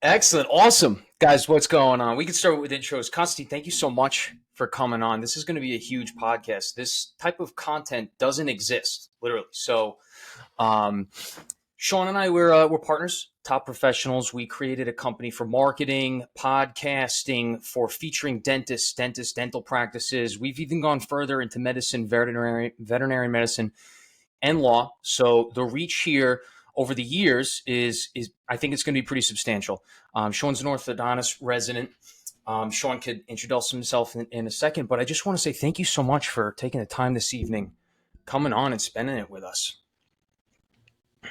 Excellent. Awesome. Guys, what's going on? We can start with intros. Konstantine, thank you so much for coming on. This is going to be a huge podcast. This type of content doesn't exist, literally. Um, Sean and I, we're partners, top professionals. We created a company for marketing, podcasting, for featuring dentists, dental practices. We've even gone further into medicine, veterinary medicine, and law. So the reach here over the years is I think it's going to be pretty substantial. Sean's an orthodontist resident. Sean could introduce himself in a second, but I just want to say thank you so much for taking the time this evening, coming on and spending it with us.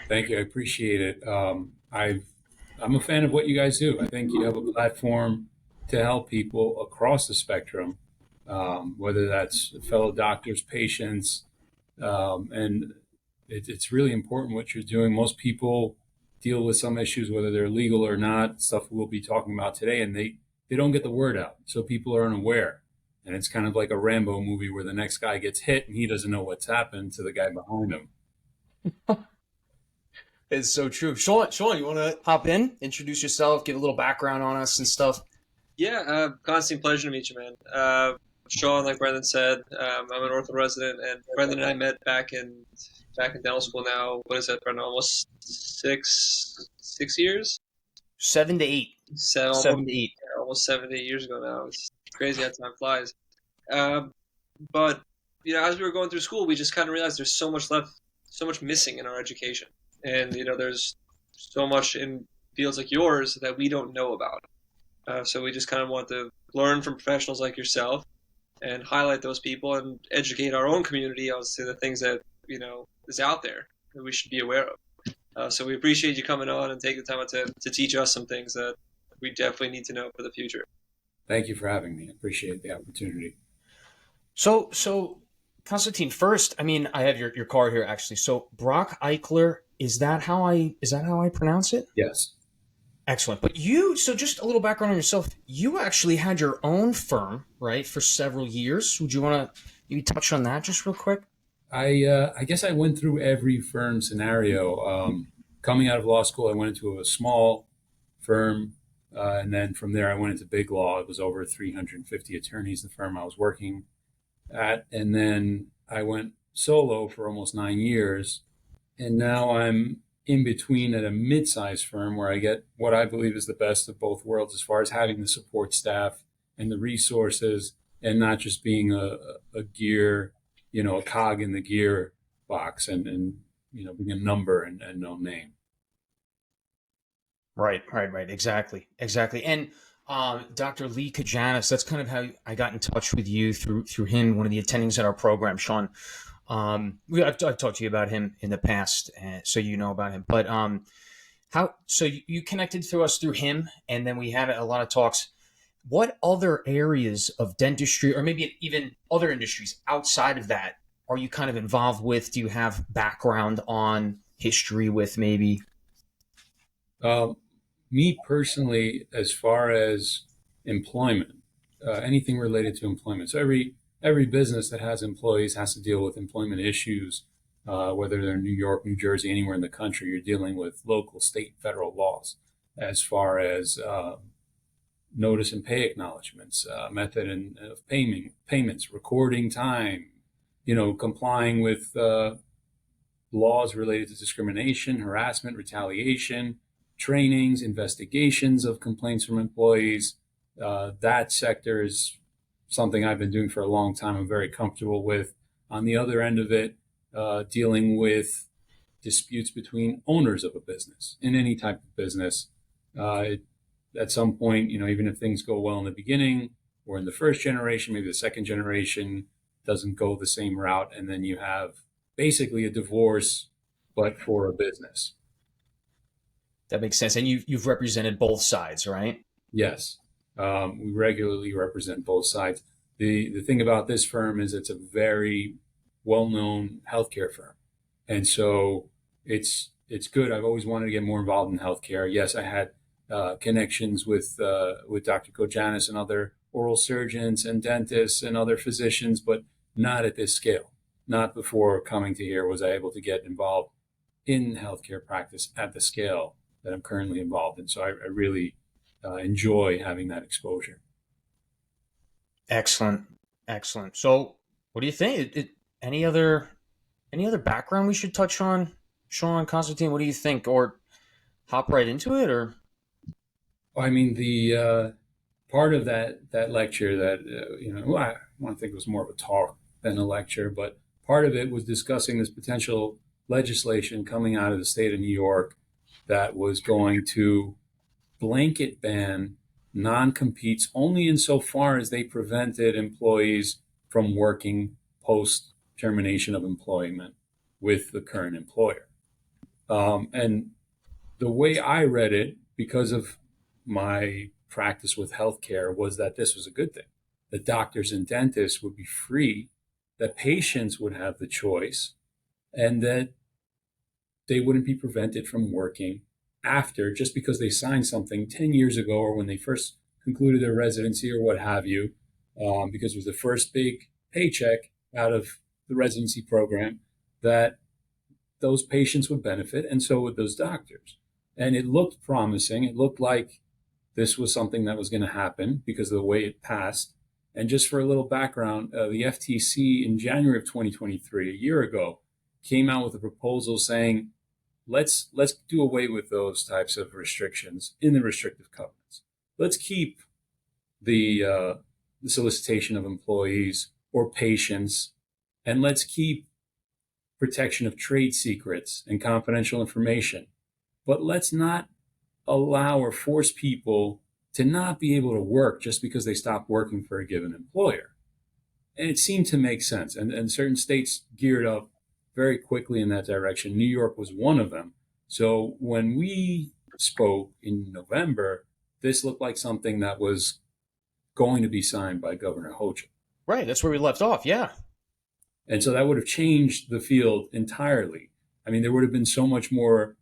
Thank you. I appreciate it. I'm a fan of what you guys do. I think you have a platform to help people across the spectrum, whether that's fellow doctors, patients, and it's really important what you're doing. Most people deal with some issues, whether they're legal or not, stuff we'll be talking about today, and they don't get the word out. So people are unaware. And it's kind of like a Rambo movie where the next guy gets hit and he doesn't know what's happened to the guy behind him. It's so true. Sean, you want to hop in, introduce yourself, give a little background on us and stuff? Yeah, constant pleasure to meet you, man. Sean, like Brendan said, I'm an ortho resident, and Brendan and I met back in dental school now. What is that, Brendan? Almost six years? 7 to 8. Seven, almost, 7 to 8. yeah, almost 7 to 8 years ago now. It's crazy how time flies. Um, but as we were going through school, we just kind of realized there's so much left, so much missing in our education, and there's so much in fields like yours that we don't know about. So we just kind of want to learn from professionals like yourself and highlight those people and educate our own community as to the things that is out there that we should be aware of. So we appreciate you coming on and taking the time to teach us some things that we definitely need to know for the future. Thank you for having me. I appreciate the opportunity. So Constantine, first, I mean, I have your card here actually. So Brock Eichler, is that how I pronounce it? Yes. Excellent. But so just a little background on yourself. You actually had your own firm, right, for several years. Would you want to maybe touch on that just real quick? I guess I went through every firm scenario. Coming out of law school, I went into a small firm, and then from there, I went into big law. It was over 350 attorneys, the firm I was working at. And then I went solo for almost 9 years. And now I'm in between at a mid-sized firm where I get what I believe is the best of both worlds as far as having the support staff and the resources and not just being a gear, a cog in the gear box and being a number and no name. Right. Exactly. And Dr. Lee Kajanis, that's kind of how I got in touch with you through him, one of the attendings at our program, Sean. I've talked to you about him in the past, so you know about him. But you connected through us through him, and then we had a lot of talks. What other areas of dentistry, or maybe even other industries outside of that, are you kind of involved with? Do you have background on history with maybe? Uh, Me personally, as far as employment, anything related to employment. So every business that has employees has to deal with employment issues, whether they're in New York, New Jersey, anywhere in the country. You're dealing with local, state, federal laws as far as notice and pay acknowledgments, method of payments, recording time, complying with laws related to discrimination, harassment, retaliation, trainings, investigations of complaints from employees. That sector is something I've been doing for a long time. I'm very comfortable with. On the other end of it, dealing with disputes between owners of a business in any type of business. At some point, even if things go well in the beginning or in the first generation, maybe the second generation doesn't go the same route. And then you have basically a divorce, but for a business. That makes sense. And you've represented both sides, right? Yes. We regularly represent both sides. The thing about this firm is it's a very well-known healthcare firm. And so it's good. I've always wanted to get more involved in healthcare. Yes, I had connections with Dr. Kojanis and other oral surgeons and dentists and other physicians, but not at this scale. Not before coming to here was I able to get involved in healthcare practice at the scale that I'm currently involved in. So I really enjoy having that exposure. Excellent. Excellent. So, what do you think? Any other background we should touch on, Sean, Constantine? What do you think, or hop right into it, or? I mean, the part of that lecture that well, I want to think it was more of a talk than a lecture, but part of it was discussing this potential legislation coming out of the state of New York that was going to blanket ban non-competes only insofar as they prevented employees from working post termination of employment with the current employer. And the way I read it, because of my practice with healthcare, was that this was a good thing. That doctors and dentists would be free, that patients would have the choice, and that they wouldn't be prevented from working after just because they signed something 10 years ago or when they first concluded their residency or what have you, because it was the first big paycheck out of the residency program, that those patients would benefit, and so would those doctors. And it looked promising. It looked like this was something that was going to happen because of the way it passed. And just for a little background, the FTC in January of 2023, a year ago, came out with a proposal saying, let's do away with those types of restrictions in the restrictive covenants. Let's keep the solicitation of employees or patients, and let's keep protection of trade secrets and confidential information. But let's not allow or force people to not be able to work just because they stop working for a given employer. And it seemed to make sense. And certain states geared up very quickly in that direction. New York was one of them. So when we spoke in November, this looked like something that was going to be signed by Governor Hochul. Right, that's where we left off, yeah. And so that would have changed the field entirely. I mean, there would have been so much more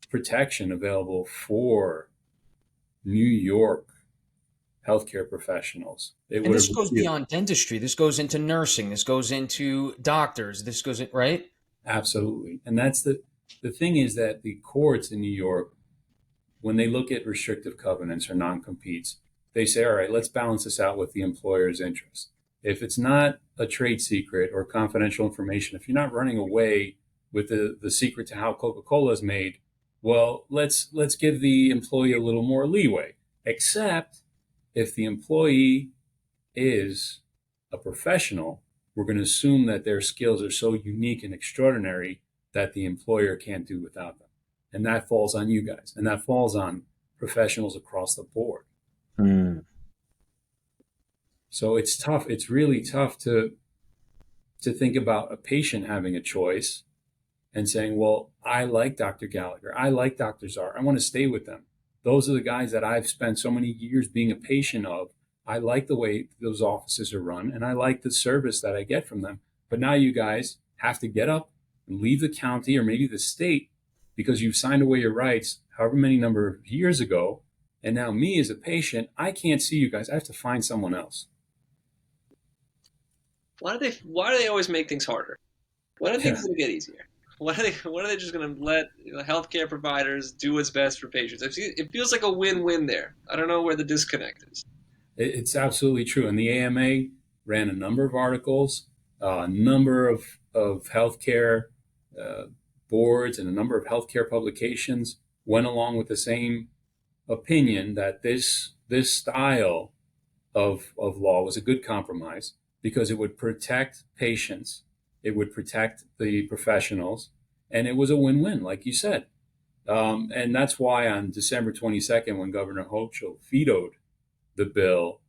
protection available for New York healthcare professionals. And this goes beyond dentistry. This goes into nursing. This goes into doctors. This goes in, right? Absolutely. And that's the thing, is that the courts in New York, when they look at restrictive covenants or non-competes, they say, all right, let's balance this out with the employer's interest. If it's not a trade secret or confidential information, if you're not running away with the secret to how Coca-Cola is made, well, let's give the employee a little more leeway. Except if the employee is a professional, we're going to assume that their skills are so unique and extraordinary that the employer can't do without them. And that falls on you guys. And that falls on professionals across the board. So it's tough. It's really tough to think about a patient having a choice and saying, well, I like Dr. Gallagher. I like Dr. Czar. I want to stay with them. Those are the guys that I've spent so many years being a patient of. I like the way those offices are run, and I like the service that I get from them. But now you guys have to get up and leave the county or maybe the state because you've signed away your rights however many number of years ago. And now me as a patient, I can't see you guys. I have to find someone else. Why do they always make things harder? When are things going to get easier? When are they just going to let healthcare providers do what's best for patients? It feels like a win-win there. I don't know where the disconnect is. It's absolutely true. And the AMA ran a number of articles, a number of healthcare boards, and a number of healthcare publications went along with the same opinion that this style of law was a good compromise because it would protect patients, it would protect the professionals, and it was a win-win, like you said. And that's why on December 22nd, when Governor Hochul vetoed the bill,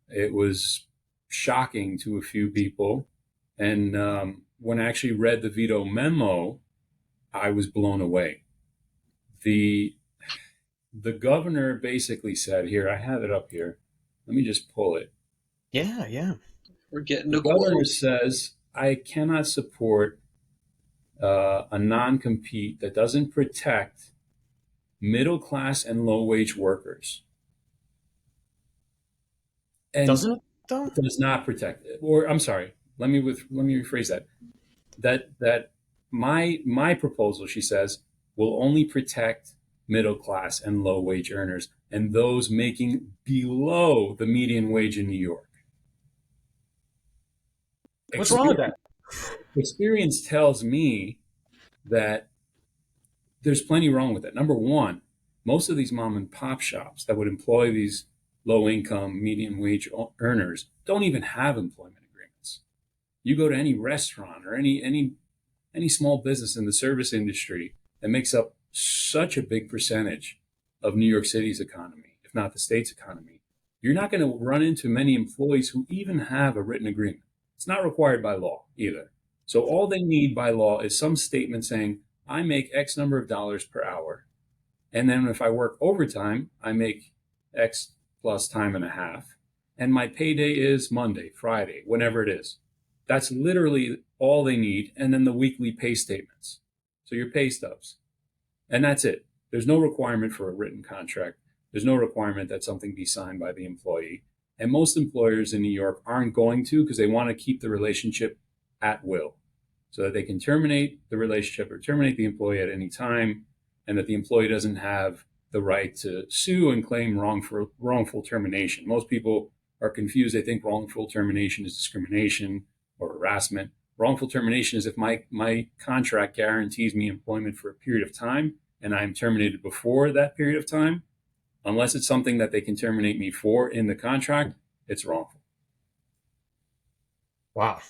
it was shocking to a few people. And when I actually read the veto memo, I was blown away. The governor basically said, here, I have it up here. Let me just pull it. Yeah. We're getting the governor says, I cannot support a non-compete that doesn't protect middle-class and low-wage workers. And doesn't it, though? It does not protect it. Or I'm sorry, let me rephrase that. That my proposal, she says, will only protect middle class and low wage earners, and those making below the median wage in New York. What's wrong with that? Experience tells me that there's plenty wrong with it. Number one, most of these mom and pop shops that would employ these low income, median wage earners don't even have employment agreements. You go to any restaurant or any small business in the service industry that makes up such a big percentage of New York City's economy, if not the state's economy, you're not going to run into many employees who even have a written agreement. It's not required by law either. So all they need by law is some statement saying, I make X number of dollars per hour. And then if I work overtime, I make X plus time and a half. And my payday is Monday, Friday, whenever it is. That's literally all they need. And then the weekly pay statements. So your pay stubs. And that's it. There's no requirement for a written contract. There's no requirement that something be signed by the employee. And most employers in New York aren't going to, because they want to keep the relationship at will, so that they can terminate the relationship or terminate the employee at any time, and that the employee doesn't have the right to sue and claim wrongful termination. Most people are confused. They think wrongful termination is discrimination or harassment. Wrongful termination is if my contract guarantees me employment for a period of time and I'm terminated before that period of time. Unless it's something that they can terminate me for in the contract, it's wrongful. Wow.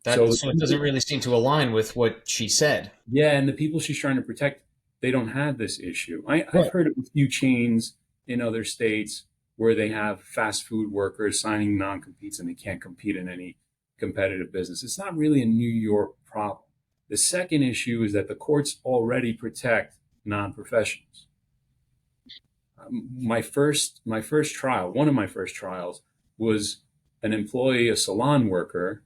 So it doesn't really seem to align with what she said. Yeah, and the people she's trying to protect, they don't have this issue. I've heard of a few chains in other states where they have fast food workers signing non-competes and they can't compete in any competitive business. It's not really a New York problem. The second issue is that the courts already protect non-professionals. My first trial, one of my first trials, was an employee, a salon worker,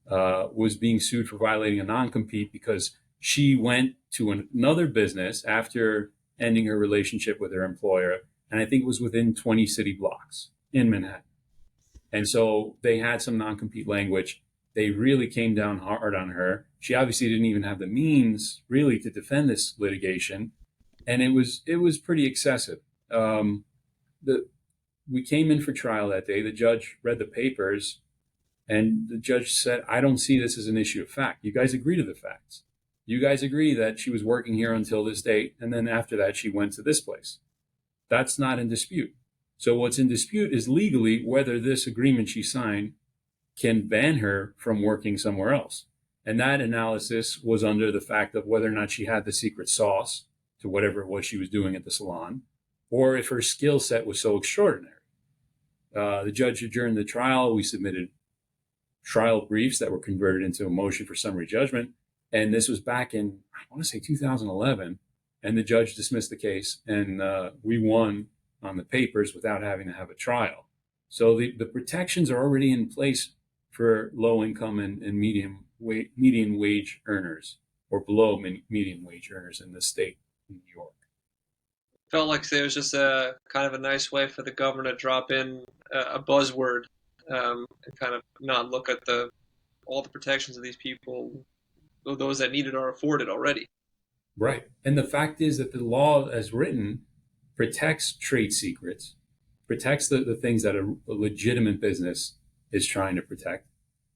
was being sued for violating a non-compete because she went to another business after ending her relationship with her employer, and I think it was within 20 city blocks in Manhattan. And so they had some non-compete language. They really came down hard on her. She obviously didn't even have the means really to defend this litigation, and it was pretty excessive. We came in for trial that day. The judge read the papers, and the judge said, I don't see this as an issue of fact. You guys agree to the facts. You guys agree that she was working here until this date, and then after that, she went to this place. That's not in dispute. So what's in dispute is legally whether this agreement she signed can ban her from working somewhere else. And that analysis was under the fact of whether or not she had the secret sauce to whatever it was she was doing at the salon, or if her skill set was so extraordinary. The judge adjourned the trial. We submitted trial briefs that were converted into a motion for summary judgment. And this was back in, I want to say 2011. And the judge dismissed the case, and we won on the papers without having to have a trial. So the protections are already in place for low income and median wage earners, or below median wage earners in the state of New York. Felt like there was just a kind of a nice way for the governor to drop in a buzzword and kind of not look at all the protections of these people, those that need it are afforded already. Right. And the fact is that the law as written protects trade secrets, protects the things that a legitimate business is trying to protect,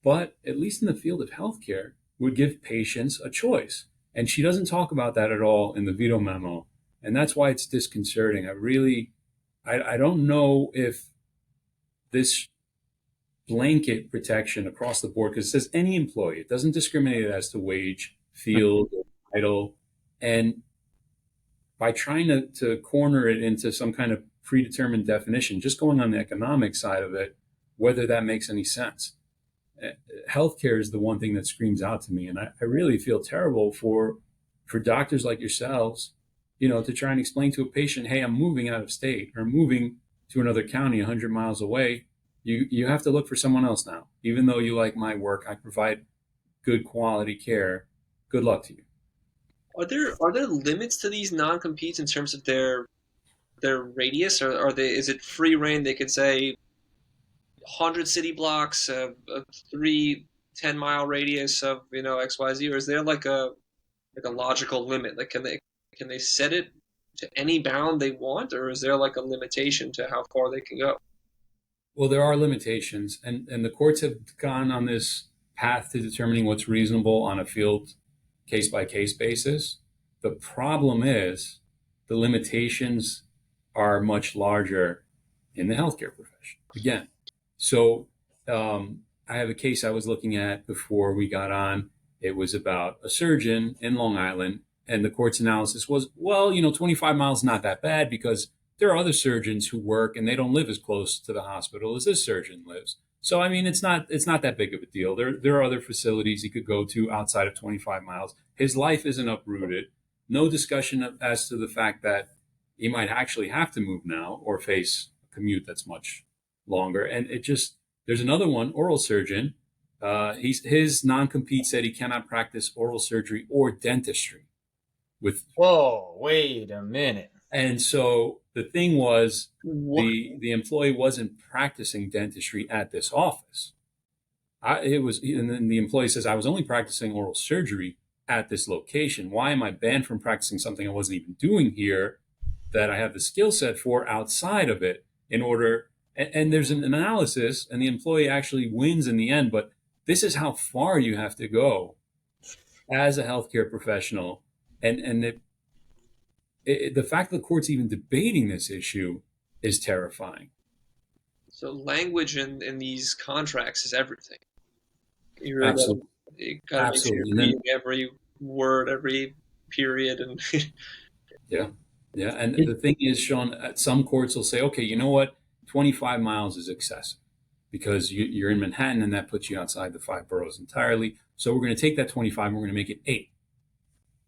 but at least in the field of healthcare would give patients a choice. And she doesn't talk about that at all in the veto memo. And that's why it's disconcerting. I don't know if this blanket protection across the board, because it says any employee, it doesn't discriminate as to wage, field, or title. And by trying to corner it into some kind of predetermined definition, just going on the economic side of it, whether that makes any sense. Healthcare is the one thing that screams out to me. And I really feel terrible for doctors like yourselves, to try and explain to a patient, hey, I'm moving out of state or moving to another county 100 miles away. You have to look for someone else now. Even though you like my work, I provide good quality care. Good luck to you. Are there limits to these non-competes in terms of their radius, or is it free reign? They could say 100 city blocks, a 10-mile radius of XYZ, or is there like a logical limit? Like can they set it any bound they want, or is there like a limitation to how far they can go? Well, there are limitations, and the courts have gone on this path to determining what's reasonable on a field case by case basis. The problem is the limitations are much larger in the healthcare profession. Again, so I have a case I was looking at before we got on. It was about a surgeon in Long Island, and the court's analysis was, well, 25 miles is not that bad because there are other surgeons who work and they don't live as close to the hospital as this surgeon lives. So, I mean, it's not that big of a deal. There are other facilities he could go to outside of 25 miles. His life isn't uprooted. No discussion as to the fact that he might actually have to move now or face a commute that's much longer. And there's another one, oral surgeon. His non-compete said he cannot practice oral surgery or dentistry. Whoa, wait a minute. And so the thing was, What? the employee wasn't practicing dentistry at this office. And then the employee says, I was only practicing oral surgery at this location. Why am I banned from practicing something I wasn't even doing here that I have the skill set for outside of it and there's an analysis, and the employee actually wins in the end, but this is how far you have to go as a healthcare professional. And the fact that the court's even debating this issue is terrifying. So language in these contracts is everything. You really Absolutely. gotta make sure you're reading every word, every period, and Yeah. And the thing is, Sean, some courts will say, okay, you know what? 25 miles is excessive because you're in Manhattan and that puts you outside the 5 boroughs entirely. So we're going to take that 25 and we're going to make it 8.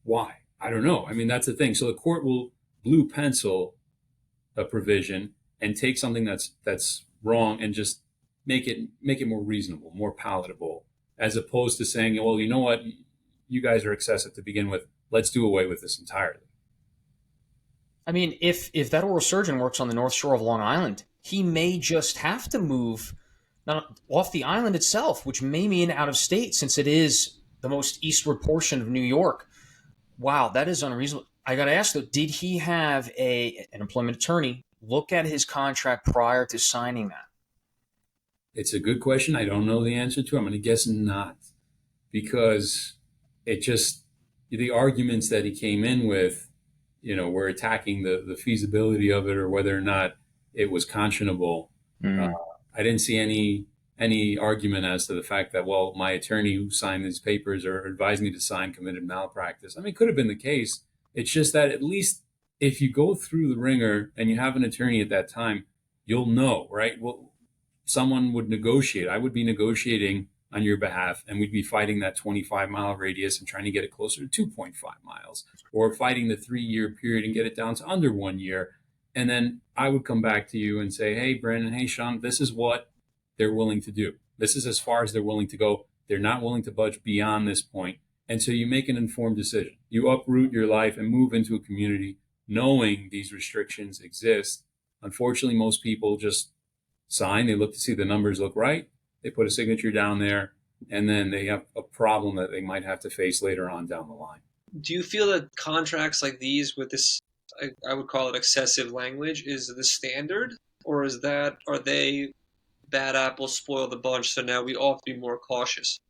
Why? I don't know. I mean, that's the thing. So the court will blue pencil a provision and take something that's wrong and just make it more reasonable, more palatable, as opposed to saying, well, you know what? You guys are excessive to begin with. Let's do away with this entirely. I mean, if that oral surgeon works on the North Shore of Long Island, he may just have to move not off the island itself, which may mean out of state since it is the most eastward portion of New York. Wow, that is unreasonable. I got to ask, though, did he have an employment attorney look at his contract prior to signing that? It's a good question. I don't know the answer to. I'm going to guess not, because the arguments that he came in with, were attacking the feasibility of it or whether or not it was conscionable. I didn't see any argument as to the fact that, well, my attorney who signed these papers or advised me to sign committed malpractice. I mean, it could have been the case. It's just that at least if you go through the ringer and you have an attorney at that time, you'll know, right? Well, someone would negotiate. I would be negotiating on your behalf, and we'd be fighting that 25-mile radius and trying to get it closer to 2.5 miles, or fighting the 3-year period and get it down to under 1 year. And then I would come back to you and say, hey, Brandon, hey, Sean, this is what they're willing to do. This is as far as they're willing to go. They're not willing to budge beyond this point. And so you make an informed decision. You uproot your life and move into a community knowing these restrictions exist. Unfortunately, most people just sign. They look to see the numbers look right. They put a signature down there, and then they have a problem that they might have to face later on down the line. Do you feel that contracts like these with this, I would call it excessive language, is the standard, or are they bad apples spoil the bunch, so now we all have to be more cautious?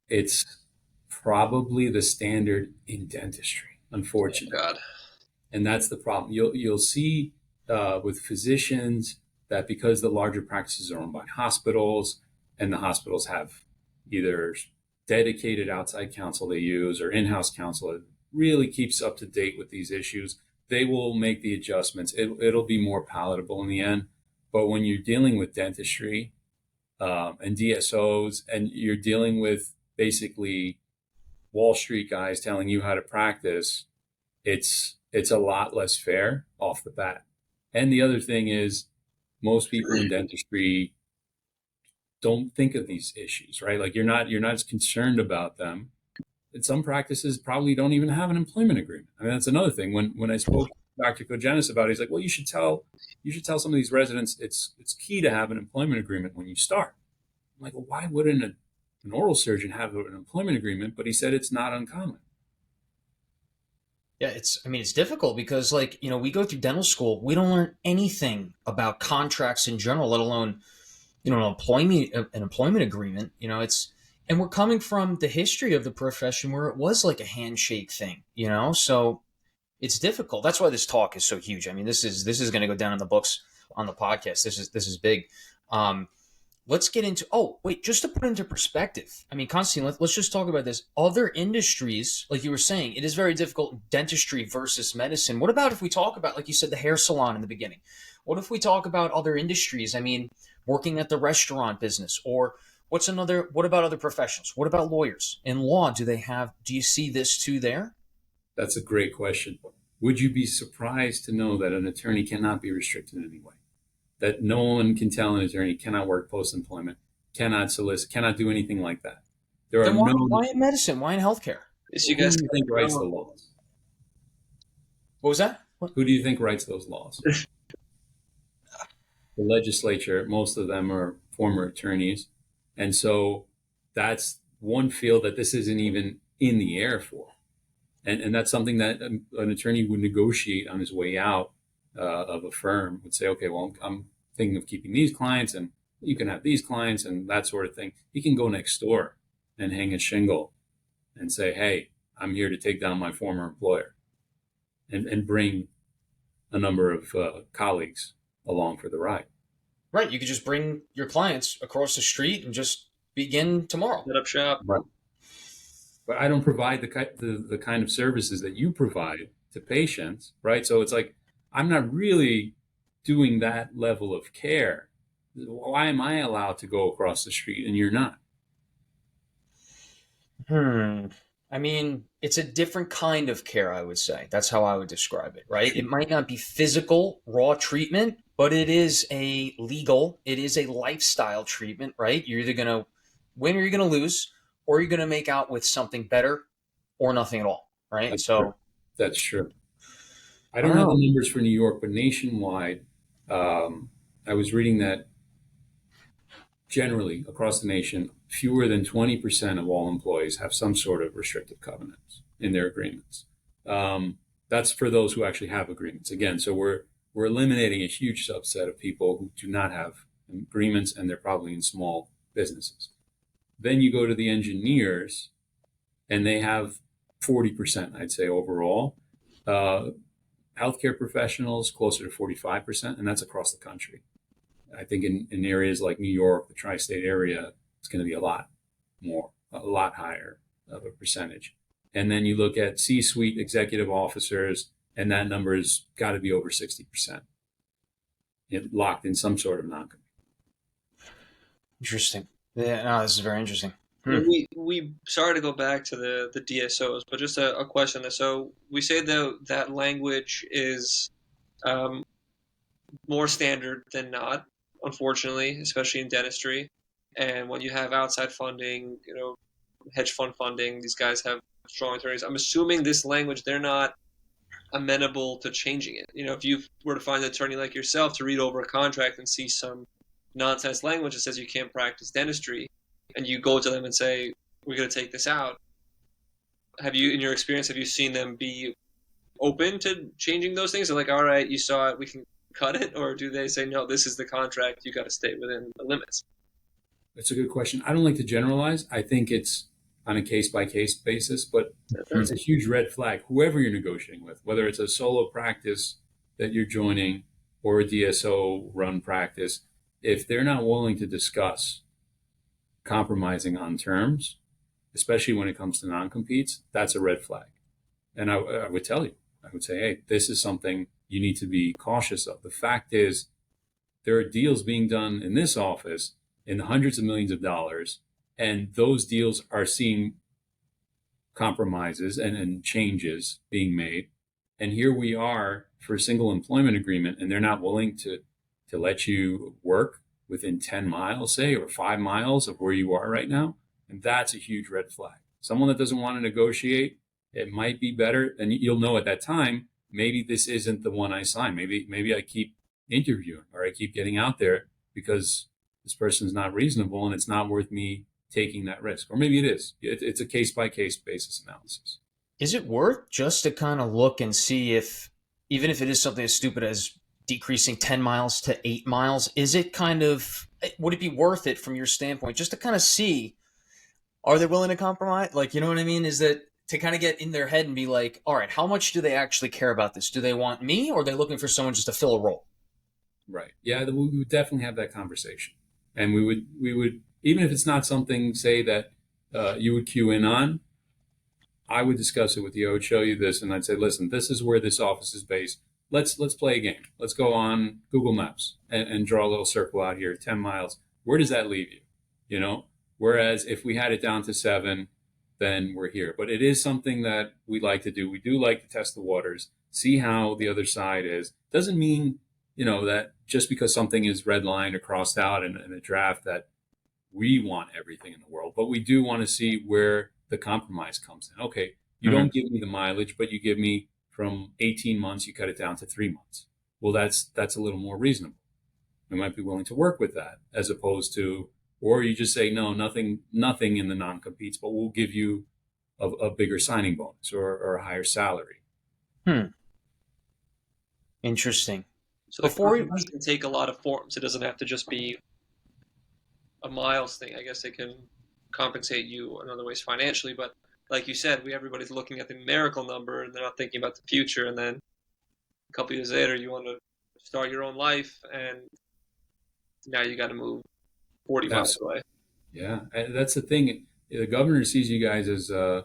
It's probably the standard in dentistry, unfortunately. Oh, God. And that's the problem. You'll see with physicians that because the larger practices are owned by hospitals, and the hospitals have either dedicated outside counsel they use or in-house counsel that really keeps up to date with these issues, they will make the adjustments. It'll be more palatable in the end. But when you're dealing with dentistry and DSOs, and you're dealing with basically Wall Street guys telling you how to practice, it's a lot less fair off the bat. And the other thing is, most people in dentistry don't think of these issues, right? Like you're not as concerned about them. And some practices probably don't even have an employment agreement. I mean, that's another thing. When I spoke to Dr. Kogenis about it, he's like, well, you should tell some of these residents it's key to have an employment agreement when you start. I'm like, well, why wouldn't an oral surgeon have an employment agreement? But he said it's not uncommon. Yeah, it's difficult because, like, we go through dental school, we don't learn anything about contracts in general, let alone, an employment agreement. And we're coming from the history of the profession where it was like a handshake thing, so it's difficult. That's why this talk is so huge. I mean, this is going to go down in the books on the podcast. This is big. Um, let's get into, oh wait, just to put into perspective, I mean, Constantine, let's just talk about this. Other industries, like you were saying, it is very difficult. Dentistry versus medicine. What about if we talk about, like you said, the hair salon in the beginning? What if we talk about other industries? I mean, working at the restaurant business, or what about other professions? What about lawyers in law? Do you see this too there? That's a great question. Would you be surprised to know that an attorney cannot be restricted in any way? That no one can tell an attorney cannot work post-employment, cannot solicit, cannot do anything like that. There are Then why, no. why in medicine? Why in healthcare? Is you Who guys do you think writes the laws? What was that? What? Who do you think writes those laws? The legislature, most of them are former attorneys. And so that's one field that this isn't even in the air for. And that's something that an attorney would negotiate on his way out of a firm, would say, okay, well, I'm thinking of keeping these clients and you can have these clients and that sort of thing. He can go next door and hang a shingle and say, hey, I'm here to take down my former employer, and bring a number of colleagues along for the ride. Right. You could just bring your clients across the street and just begin tomorrow. set up shop. Right. But I don't provide the kind of services that you provide to patients, right? So it's like, I'm not really doing that level of care. Why am I allowed to go across the street and you're not? I mean, it's a different kind of care, I would say. That's how I would describe it, right? It might not be physical, raw treatment, but it is it is a lifestyle treatment, right? You're either going to win or you're going to lose, or you're going to make out with something better or nothing at all, right? That's So, true. That's true. I don't know the numbers for New York, but nationwide, I was reading that generally across the nation, fewer than 20% of all employees have some sort of restrictive covenants in their agreements. That's for those who actually have agreements. Again, so we're eliminating a huge subset of people who do not have agreements, and they're probably in small businesses. Then you go to the engineers, and they have 40%, I'd say, overall. Healthcare professionals, closer to 45%, and that's across the country. I think in areas like New York, the tri-state area, it's going to be a lot higher of a percentage. And then you look at C-suite executive officers, and that number has got to be over 60%. Locked in some sort of non-compete. interesting. Yeah, no, this is very interesting. We sorry to go back to the DSOs, but just a question there. So we say that language is more standard than not, unfortunately, especially in dentistry. And when you have outside funding, hedge fund funding, these guys have strong attorneys. I'm assuming this language, they're not amenable to changing it. If you were to find an attorney like yourself to read over a contract and see some nonsense language that says you can't practice dentistry, and you go to them and say, we're going to take this out, in your experience, have you seen them be open to changing those things? They're like, all right, you saw it, we can cut it? Or do they say, no, this is the contract, you got to stay within the limits? That's a good question. I don't like to generalize. I think it's on a case-by-case basis, but it's a huge red flag. Whoever you're negotiating with, whether it's a solo practice that you're joining or a DSO-run practice, if they're not willing to discuss compromising on terms, especially when it comes to non-competes, that's a red flag. And I would tell you, I would say, hey, this is something you need to be cautious of. The fact is, there are deals being done in this office in the hundreds of millions of dollars, and those deals are seeing compromises and changes being made. And here we are for a single employment agreement, and they're not willing to let you work within 10 miles, say, or 5 miles of where you are right now. And that's a huge red flag. Someone that doesn't want to negotiate, it might be better. And you'll know at that time, maybe this isn't the one I sign. Maybe I keep interviewing, or I keep getting out there because this person's not reasonable and it's not worth me taking that risk. Or maybe it is. It's a case-by-case basis analysis. Is it worth just to kind of look and see if, even if it is something as stupid as decreasing 10 miles to 8 miles, is it kind of, would it be worth it from your standpoint just to kind of see, are they willing to compromise? Like, you know what I mean? Is that to kind of get in their head and be like, all right, how much do they actually care about this? Do they want me, or are they looking for someone just to fill a role? Right. Yeah, we would definitely have that conversation, and we would even if it's not something, say, that you would cue in on. I would discuss it with you. I would show you this, and I'd say, listen, this is where this office is based. Let's play a game. Let's go on Google Maps and draw a little circle out here, 10 miles. Where does that leave you? You know. Whereas if we had it down to 7, then we're here. But it is something that we like to do. We do like to test the waters, see how the other side is. Doesn't mean, that just because something is redlined or crossed out in a draft that we want everything in the world, but we do want to see where the compromise comes in. Okay, you don't give me the mileage, but you give me from 18 months, you cut it down to 3 months. Well, that's a little more reasonable. We might be willing to work with that, as opposed to, or you just say, no, nothing in the non-competes, but we'll give you a bigger signing bonus or a higher salary. Interesting. So before we can take a lot of forms. It doesn't have to just be a miles thing. I guess they can compensate you in other ways financially, but like you said, everybody's looking at the numerical number and they're not thinking about the future. And then a couple years later, you want to start your own life, and now you got to move 40 miles away. Yeah, and that's the thing. The governor sees you guys as the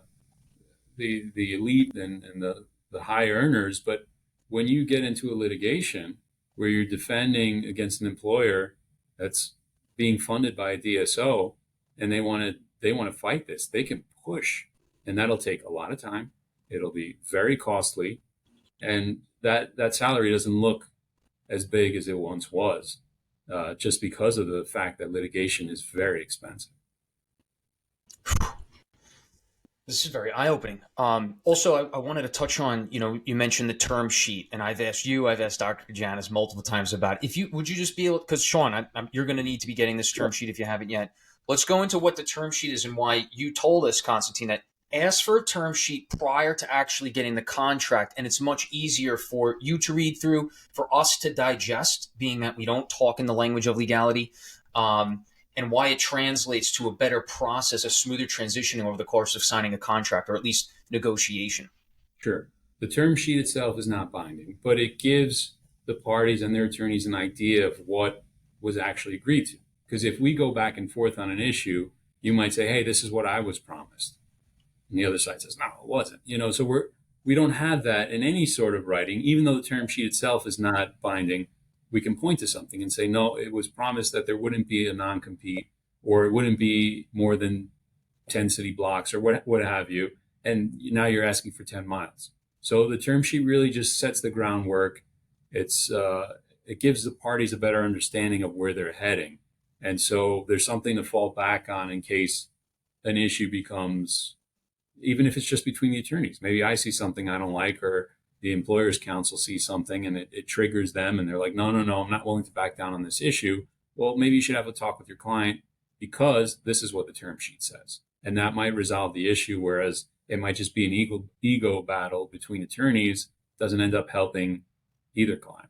elite and the high earners, but when you get into a litigation where you're defending against an employer that's being funded by a DSO, and they want to fight this, they can push, and that'll take a lot of time. It'll be very costly, and that salary doesn't look as big as it once was, just because of the fact that litigation is very expensive. This is very eye-opening. Also, I wanted to touch on, you mentioned the term sheet, and I've asked Dr. Janice multiple times about it. Would you just be able, because Sean, you're going to need to be getting this term sheet if you haven't yet. Let's go into what the term sheet is and why you told us, Konstantine, that ask for a term sheet prior to actually getting the contract, and it's much easier for you to read through, for us to digest, being that we don't talk in the language of legality. And why it translates to a better process, a smoother transitioning over the course of signing a contract, or at least negotiation. Sure. The term sheet itself is not binding, but it gives the parties and their attorneys an idea of what was actually agreed to. Because if we go back and forth on an issue, you might say, hey, this is what I was promised. And the other side says, no, it wasn't. So we don't have that in any sort of writing, even though the term sheet itself is not binding. We can point to something and say, no, it was promised that there wouldn't be a non-compete, or it wouldn't be more than 10 city blocks, or what have you. And now you're asking for 10 miles. So the term sheet really just sets the groundwork. It gives the parties a better understanding of where they're heading. And so there's something to fall back on in case an issue becomes, even if it's just between the attorneys. Maybe I see something I don't like, or the employer's counsel sees something and it triggers them, and they're like, no, I'm not willing to back down on this issue. Well, maybe you should have a talk with your client, because this is what the term sheet says. And that might resolve the issue, whereas it might just be an ego battle between attorneys, doesn't end up helping either client.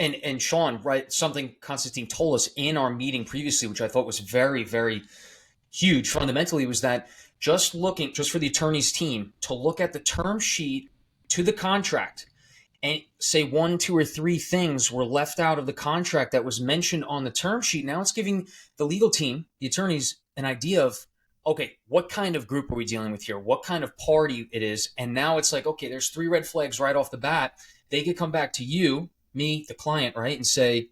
And Sean, right, something Konstantine told us in our meeting previously, which I thought was very, very huge fundamentally, was that just for the attorney's team to look at the term sheet to the contract and say 1, 2, or 3 things were left out of the contract that was mentioned on the term sheet. Now it's giving the legal team, the attorneys, an idea of, okay, what kind of group are we dealing with here? What kind of party it is? And now it's like, okay, there's 3 red flags right off the bat. They could come back to you, me, the client, right, and say,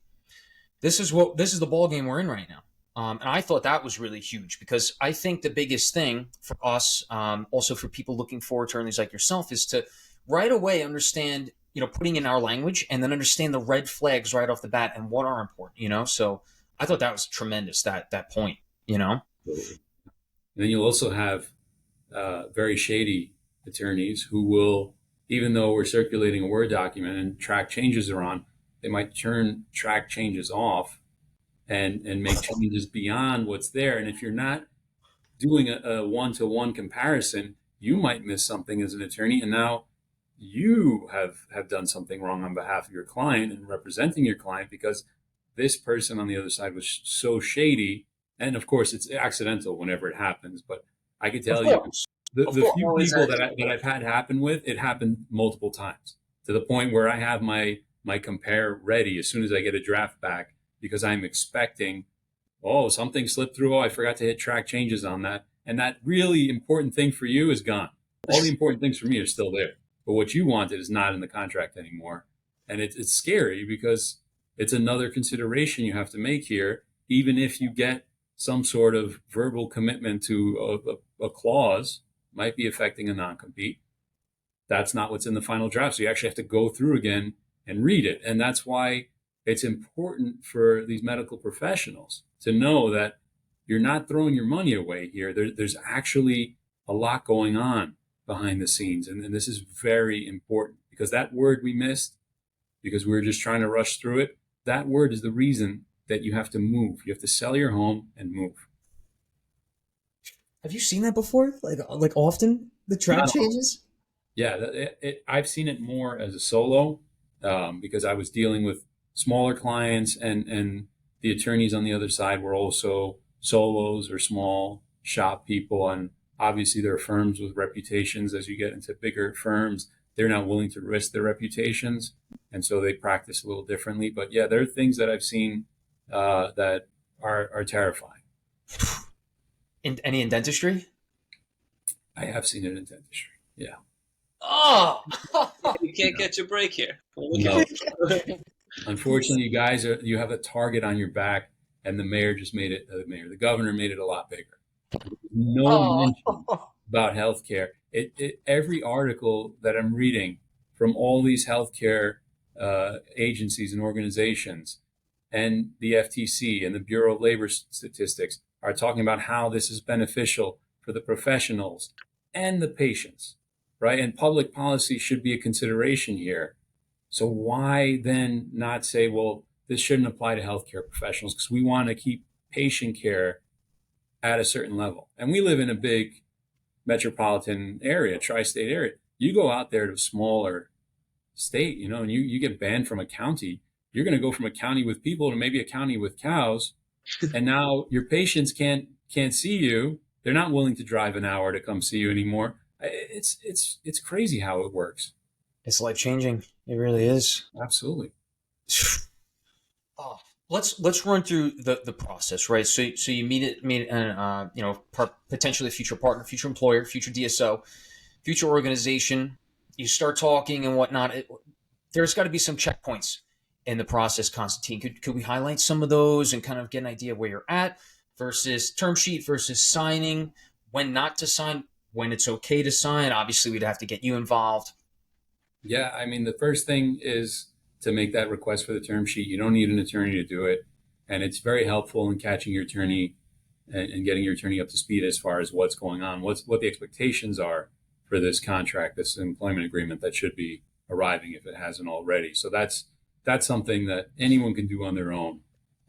this is the ball game we're in right now. And I thought that was really huge, because I think the biggest thing for us, also for people looking for attorneys like yourself, is to right away understand, putting in our language, and then understand the red flags right off the bat and what are important, So I thought that was tremendous, that point, And then you'll also have very shady attorneys who will, even though we're circulating a Word document and track changes are on, they might turn track changes off and make changes beyond what's there. And if you're not doing a one-to-one comparison, you might miss something as an attorney, and now you have done something wrong on behalf of your client and representing your client because this person on the other side was so shady. And of course, it's accidental whenever it happens. But I can Of tell you, course. Of the course. few Always people accidental. that I've had happen with, it happened multiple times to the point where I have my compare ready as soon as I get a draft back because I'm expecting, oh, something slipped through. Oh, I forgot to hit track changes on that. And that really important thing for you is gone. All the important things for me are still there. But what you wanted is not in the contract anymore. And it's scary because it's another consideration you have to make here, even if you get some sort of verbal commitment to a clause might be affecting a non-compete. That's not what's in the final draft. So you actually have to go through again and read it. And that's why it's important for these medical professionals to know that you're not throwing your money away here. There's actually a lot going on behind the scenes. And this is very important because that word we missed, because we were just trying to rush through it, that word is the reason that you have to move. You have to sell your home and move. Have you seen that before? Like often the track Not changes? Yeah, I've seen it more as a solo because I was dealing with smaller clients and the attorneys on the other side were also solos or small shop people. And obviously there are firms with reputations. As you get into bigger firms, they're not willing to risk their reputations. And so they practice a little differently. But yeah, there are things that I've seen that are terrifying. Any in dentistry? I have seen it in dentistry. Yeah. Oh, You can't get your break here. Well, No. okay. Unfortunately, you have a target on your back, and the mayor just made it. The governor made it a lot bigger. No mention oh. about healthcare. Every article that I'm reading from all these healthcare agencies and organizations, and the FTC and the Bureau of Labor Statistics are talking about how this is beneficial for the professionals and the patients, right? And public policy should be a consideration here. So why then not say, well, this shouldn't apply to healthcare professionals because we want to keep patient care at a certain level. And we live in a big metropolitan area, tri-state area. You go out there to a smaller state, and you get banned from a county. You're going to go from a county with people to maybe a county with cows. And now your patients can't see you. They're not willing to drive an hour to come see you anymore. It's crazy how it works. It's life changing. It really is. Absolutely. Oh, let's run through the process, right? So you meet an potentially future partner, future employer, future DSO, future organization. You start talking and whatnot. There's got to be some checkpoints in the process, Konstantine. Could we highlight some of those and kind of get an idea of where you're at versus term sheet versus signing, when not to sign, when it's okay to sign? Obviously, we'd have to get you involved. Yeah, I mean, the first thing is to make that request for the term sheet. You don't need an attorney to do it. And it's very helpful in catching your attorney and getting your attorney up to speed as far as what's going on, what the expectations are for this contract, this employment agreement that should be arriving if it hasn't already. So that's something that anyone can do on their own.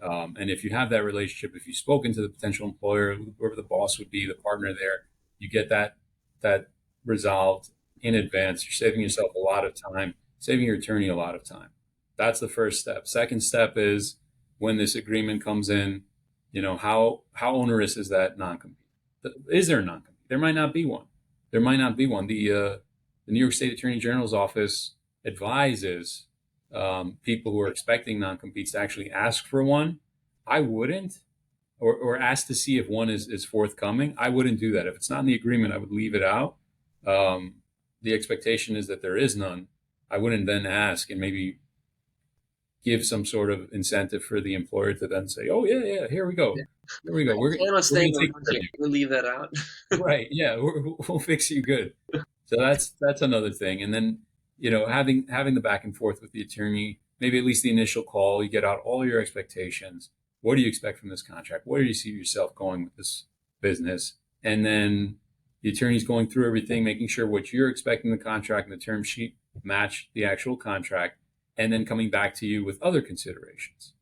And if you have that relationship, if you've spoken to the potential employer, whoever the boss would be, the partner there, you get that resolved in advance. You're saving yourself a lot of time, saving your attorney a lot of time. That's the first step. Second step is when this agreement comes in, how onerous is that non-compete? Is there a non-compete? There might not be one. The New York State Attorney General's office advises people who are expecting non-competes to actually ask for one. I wouldn't, or ask to see if one is forthcoming. I wouldn't do that. If it's not in the agreement, I would leave it out. The expectation is that there is none. I wouldn't then ask and maybe give some sort of incentive for the employer to then say, "Oh yeah, here we go, here we go. We're not staying take on here. We'll leave that out. right, yeah, we'll fix you good." So that's another thing. And then having the back and forth with the attorney, maybe at least the initial call, you get out all your expectations. What do you expect from this contract? Where do you see yourself going with this business? And then the attorney's going through everything, making sure what you're expecting the contract and the term sheet match the actual contract, and then coming back to you with other considerations.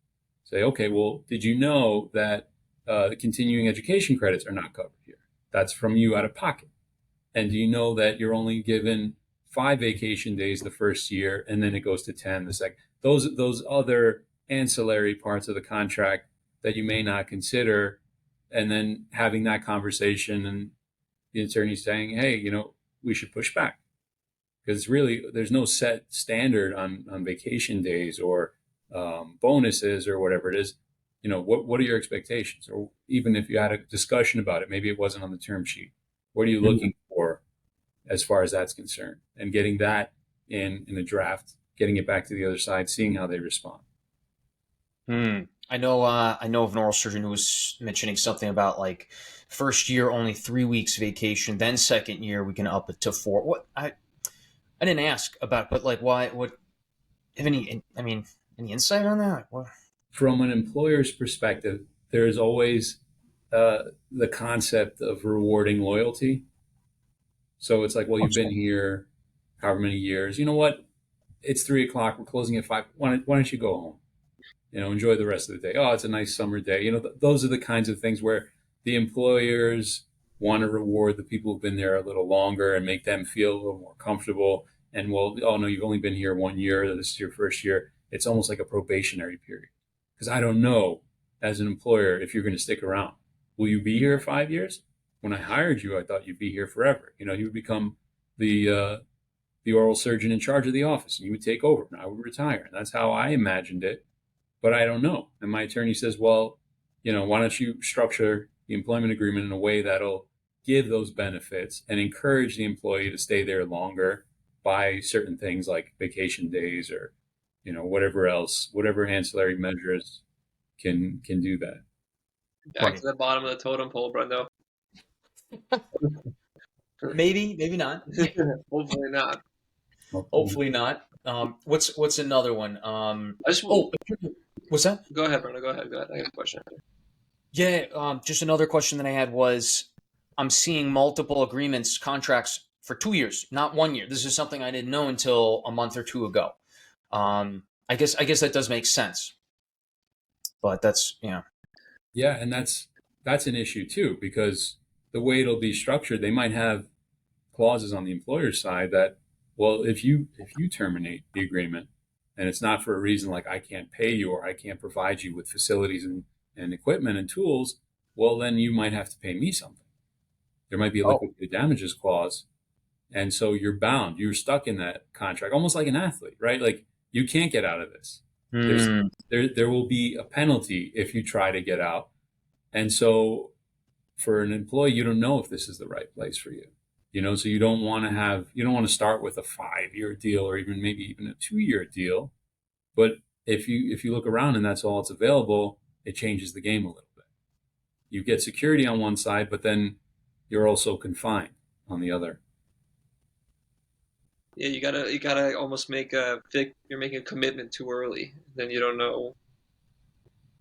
Say, okay, well, did you know that the continuing education credits are not covered here? That's from you out of pocket. And do you know that you're only given 5 vacation days the first year, and then it goes to 10 the second? Those other ancillary parts of the contract that you may not consider, and then having that conversation and the attorney saying, hey, we should push back. Because really, there's no set standard on vacation days or bonuses or whatever it is. What are your expectations? Or even if you had a discussion about it, maybe it wasn't on the term sheet. What are you looking for as far as that's concerned? And getting that in a draft, getting it back to the other side, seeing how they respond. I know of an oral surgeon who was mentioning something about like first year only 3 weeks vacation, then second year we can up it to 4. What I didn't ask about, but like why? What? Have any insight on that? What? From an employer's perspective, there's always the concept of rewarding loyalty. So it's like, well, you've been here however many years. You know what? It's 3:00. We're closing at 5. Why don't you go home? Enjoy the rest of the day. Oh, it's a nice summer day. Those are the kinds of things where the employers want to reward the people who've been there a little longer and make them feel a little more comfortable. And well, oh no, you've only been here 1 year. This is your first year. It's almost like a probationary period. Because I don't know, as an employer, if you're going to stick around. Will you be here 5 years? When I hired you, I thought you'd be here forever. You would become the oral surgeon in charge of the office, and you would take over, and I would retire. And that's how I imagined it. But I don't know. And my attorney says, well, why don't you structure the employment agreement in a way that'll give those benefits and encourage the employee to stay there longer by certain things like vacation days or, whatever else, whatever ancillary measures can do that. Back to the bottom of the totem pole, Brendo. Maybe not. Hopefully not. Hopefully not. What's another one? What's that? Go ahead, Brendo. Go ahead. I got a question. Yeah, just another question that I had was, I'm seeing multiple agreements, contracts for 2 years, not 1 year. This is something I didn't know until a month or two ago. I guess that does make sense, but that's Yeah, and that's an issue too, because the way it'll be structured, they might have clauses on the employer's side that, well, if you terminate the agreement and it's not for a reason like I can't pay you or I can't provide you with facilities and equipment and tools, well, then you might have to pay me something. There might be a liquidated damages clause. And so you're bound. You're stuck in that contract, almost like an athlete, right? Like you can't get out of this. There will be a penalty if you try to get out. And so for an employee, you don't know if this is the right place for you. So you don't want to start with a 5-year deal or maybe even a 2-year deal. But if you look around and that's all that's available, it changes the game a little bit. You get security on one side, but then you're also confined on the other. Yeah, you gotta almost you're making a commitment too early. Then you don't know.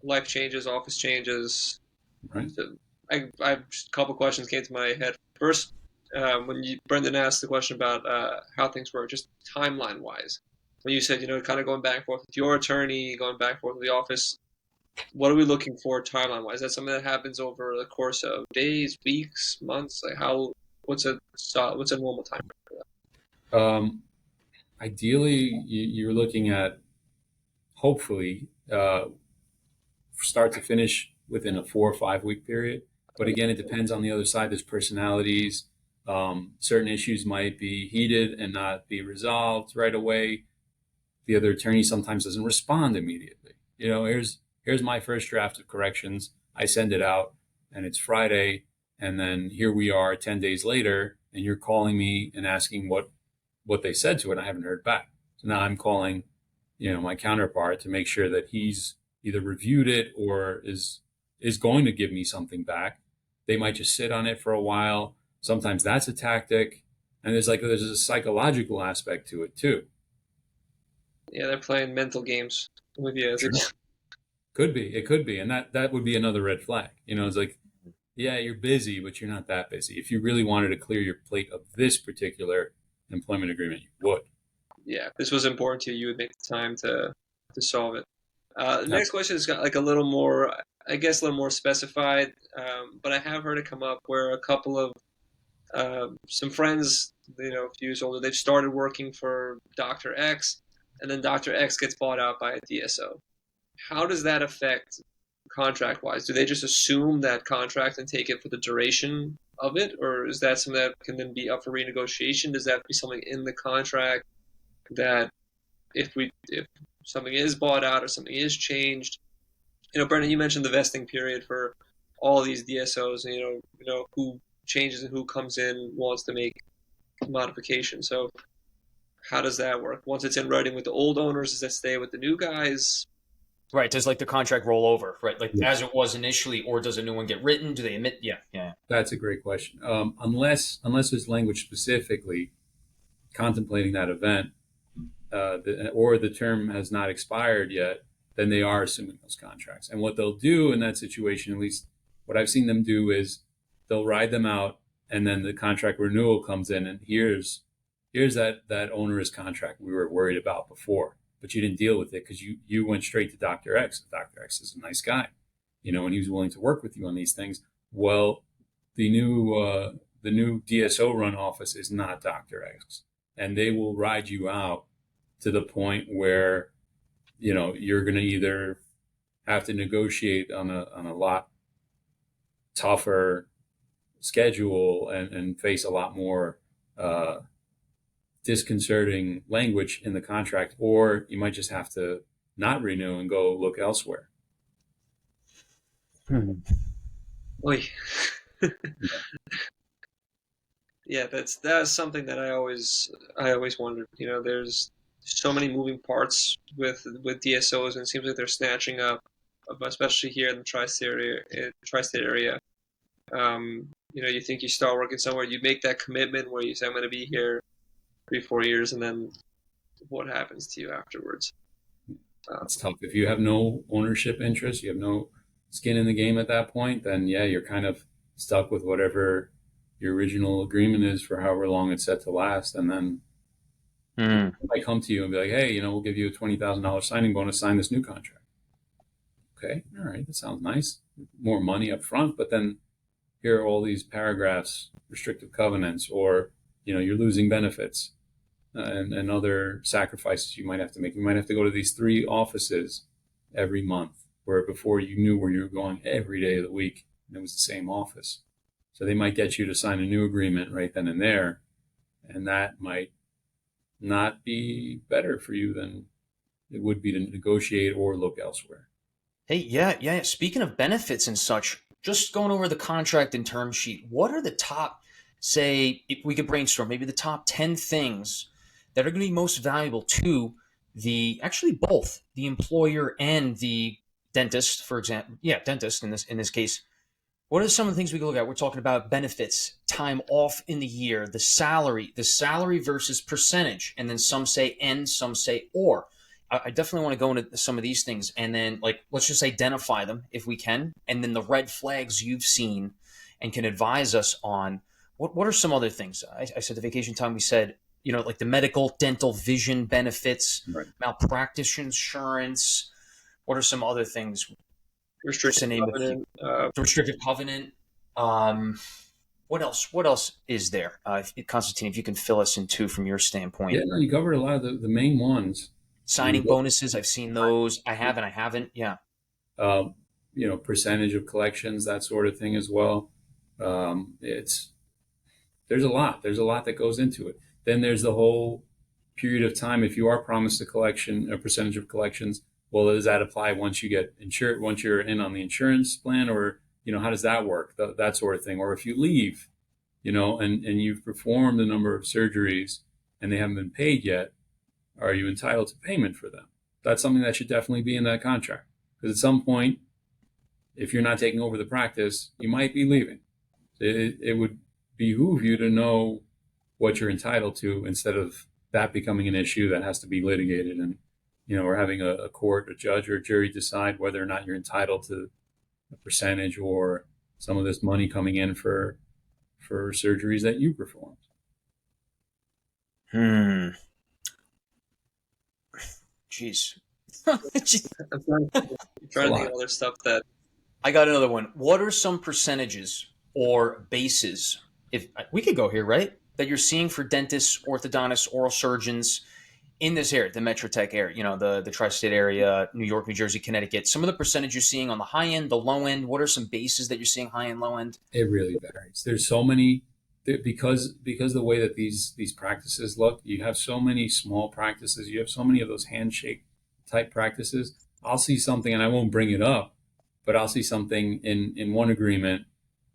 Life changes, office changes. Right. So I a couple questions came to my head. First, when Brendan asked the question about how things work, just timeline wise, when you said kind of going back and forth with your attorney, going back and forth with the office, what are we looking for timeline wise? Is that something that happens over the course of days, weeks, months? Like what's a normal time for that? Ideally, you're looking at hopefully start to finish within a 4 or 5 week period. But again, it depends on the other side. There's personalities. Certain issues might be heated and not be resolved right away. The other attorney sometimes doesn't respond immediately. Here's my first draft of corrections. I send it out and it's Friday. And then here we are 10 days later and you're calling me and asking what they said to it. I haven't heard back. So now I'm calling, my counterpart to make sure that he's either reviewed it or is going to give me something back. They might just sit on it for a while. Sometimes that's a tactic. And there's a psychological aspect to it too. Yeah, they're playing mental games with you. Sure. It could be. And that would be another red flag. It's like, yeah, you're busy, but you're not that busy. If you really wanted to clear your plate of this particular employment agreement, you would. Yeah, if this was important to you, you would make the time to solve it. The next question is got a little more, I guess, a little more specified, but I have heard it come up where a couple of some friends, a few years older, they've started working for Dr. X, and then Dr. X gets bought out by a DSO. How does that affect contract-wise? Do they just assume that contract and take it for the duration of it, or is that something that can then be up for renegotiation? Does that have to be something in the contract that if something is bought out or something is changed? Brendan, you mentioned the vesting period for all these DSOs, and who changes and who comes in wants to make modifications. So how does that work? Once it's in writing with the old owners, does that stay with the new guys? Right. Does like the contract roll over, right? Like as it was initially, or does a new one get written? Do they admit? Yeah. That's a great question. Unless there's language specifically contemplating that event, or the term has not expired yet, then they are assuming those contracts. And what they'll do in that situation, at least what I've seen them do, is they'll ride them out, and then the contract renewal comes in, and here's that onerous contract we were worried about before, but you didn't deal with it because you went straight to Dr. X. Dr. X is a nice guy, and he was willing to work with you on these things. Well, the new DSO run office is not Dr. X, and they will ride you out to the point where you're going to either have to negotiate on a lot tougher schedule and face a lot more disconcerting language in the contract, or you might just have to not renew and go look elsewhere. Oy. Yeah, that's something that I always wondered. There's so many moving parts with DSOs, and it seems like they're snatching up, especially here in the tri-state area. You think you start working somewhere, you make that commitment where you say, I'm going to be here 3-4 years, and then what happens to you afterwards? It's tough. If you have no ownership interest, you have no skin in the game at that point, then you're kind of stuck with whatever your original agreement is for however long it's set to last. And then I come to you and be like, hey, we'll give you a $20,000 signing bonus, sign this new contract. Okay, all right, that sounds nice. More money up front, but then here are all these paragraphs, restrictive covenants, or you're losing benefits and other sacrifices you might have to make. You might have to go to these 3 offices every month, where before you knew where you were going every day of the week, and it was the same office. So they might get you to sign a new agreement right then and there, and that might not be better for you than it would be to negotiate or look elsewhere. Hey, yeah. Speaking of benefits and such, just going over the contract and term sheet, what are the top, say, if we could brainstorm, maybe the top 10 things that are going to be most valuable to both the employer and the dentist, for example. Yeah, dentist in this case. What are some of the things we can look at? We're talking about benefits, time off in the year, the salary versus percentage, and then some say and, some say or. I definitely want to go into some of these things, and then let's just identify them if we can, and then the red flags you've seen and can advise us on. What are some other things? I said the vacation time. We said like the medical, dental, vision benefits, right, malpractice insurance. What are some other things? Restricted covenant. Restricted covenant. What else is there? Konstantine, if you can fill us in too from your standpoint. Yeah, no, you covered a lot of the main ones. Signing bonuses, I've seen those. I have and I haven't. Yeah. Percentage of collections, that sort of thing as well. There's a lot that goes into it. Then there's the whole period of time. If you are promised a percentage of collections, well, does that apply once you get insured, once you're in on the insurance plan, or, how does that work? That sort of thing. Or if you leave, and you've performed a number of surgeries and they haven't been paid yet, are you entitled to payment for them? That's something that should definitely be in that contract. Because at some point, if you're not taking over the practice, you might be leaving. It would behoove you to know what you're entitled to, instead of that becoming an issue that has to be litigated and, or having a court, a judge, or a jury decide whether or not you're entitled to a percentage or some of this money coming in for surgeries that you performed. Jeez. I'm trying to think of other stuff that... I got another one. What are some percentages or bases if we could go here, right? That you're seeing for dentists, orthodontists, oral surgeons in this area, the Metro Tech area, the tri-state area, New York, New Jersey, Connecticut, some of the percentage you're seeing on the high end, the low end, what are some bases that you're seeing high end, low end? It really varies. There's so many, because the way that these practices look, you have so many small practices, you have so many of those handshake type practices. I'll see something and I won't bring it up, but I'll see something in one agreement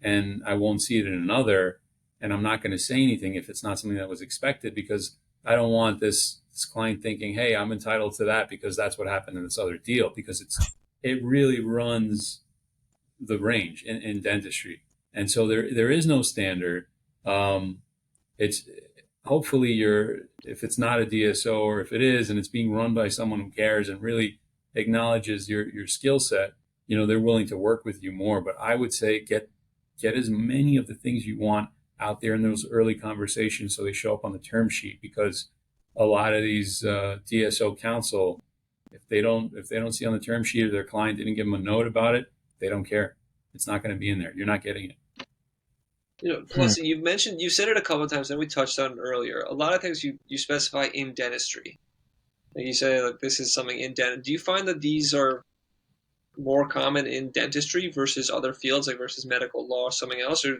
and I won't see it in another, and I'm not going to say anything if it's not something that was expected, because I don't want this client thinking, hey, I'm entitled to that because that's what happened in this other deal, because it really runs the range in dentistry. And so there is no standard. It's hopefully if it's not a DSO, or if it is and it's being run by someone who cares and really acknowledges your skill set, they're willing to work with you more. But I would say get as many of the things you want out there in those early conversations so they show up on the term sheet, because a lot of these DSO counsel, if they don't see on the term sheet, or their client didn't give them a note about it, they don't care. It's not going to be in there. You're not getting it. Plus, you said it a couple of times, and we touched on it earlier. A lot of things you specify in dentistry. Like you say, like, this is something in dentistry. Do you find that these are more common in dentistry versus other fields, like versus medical law or something else? Or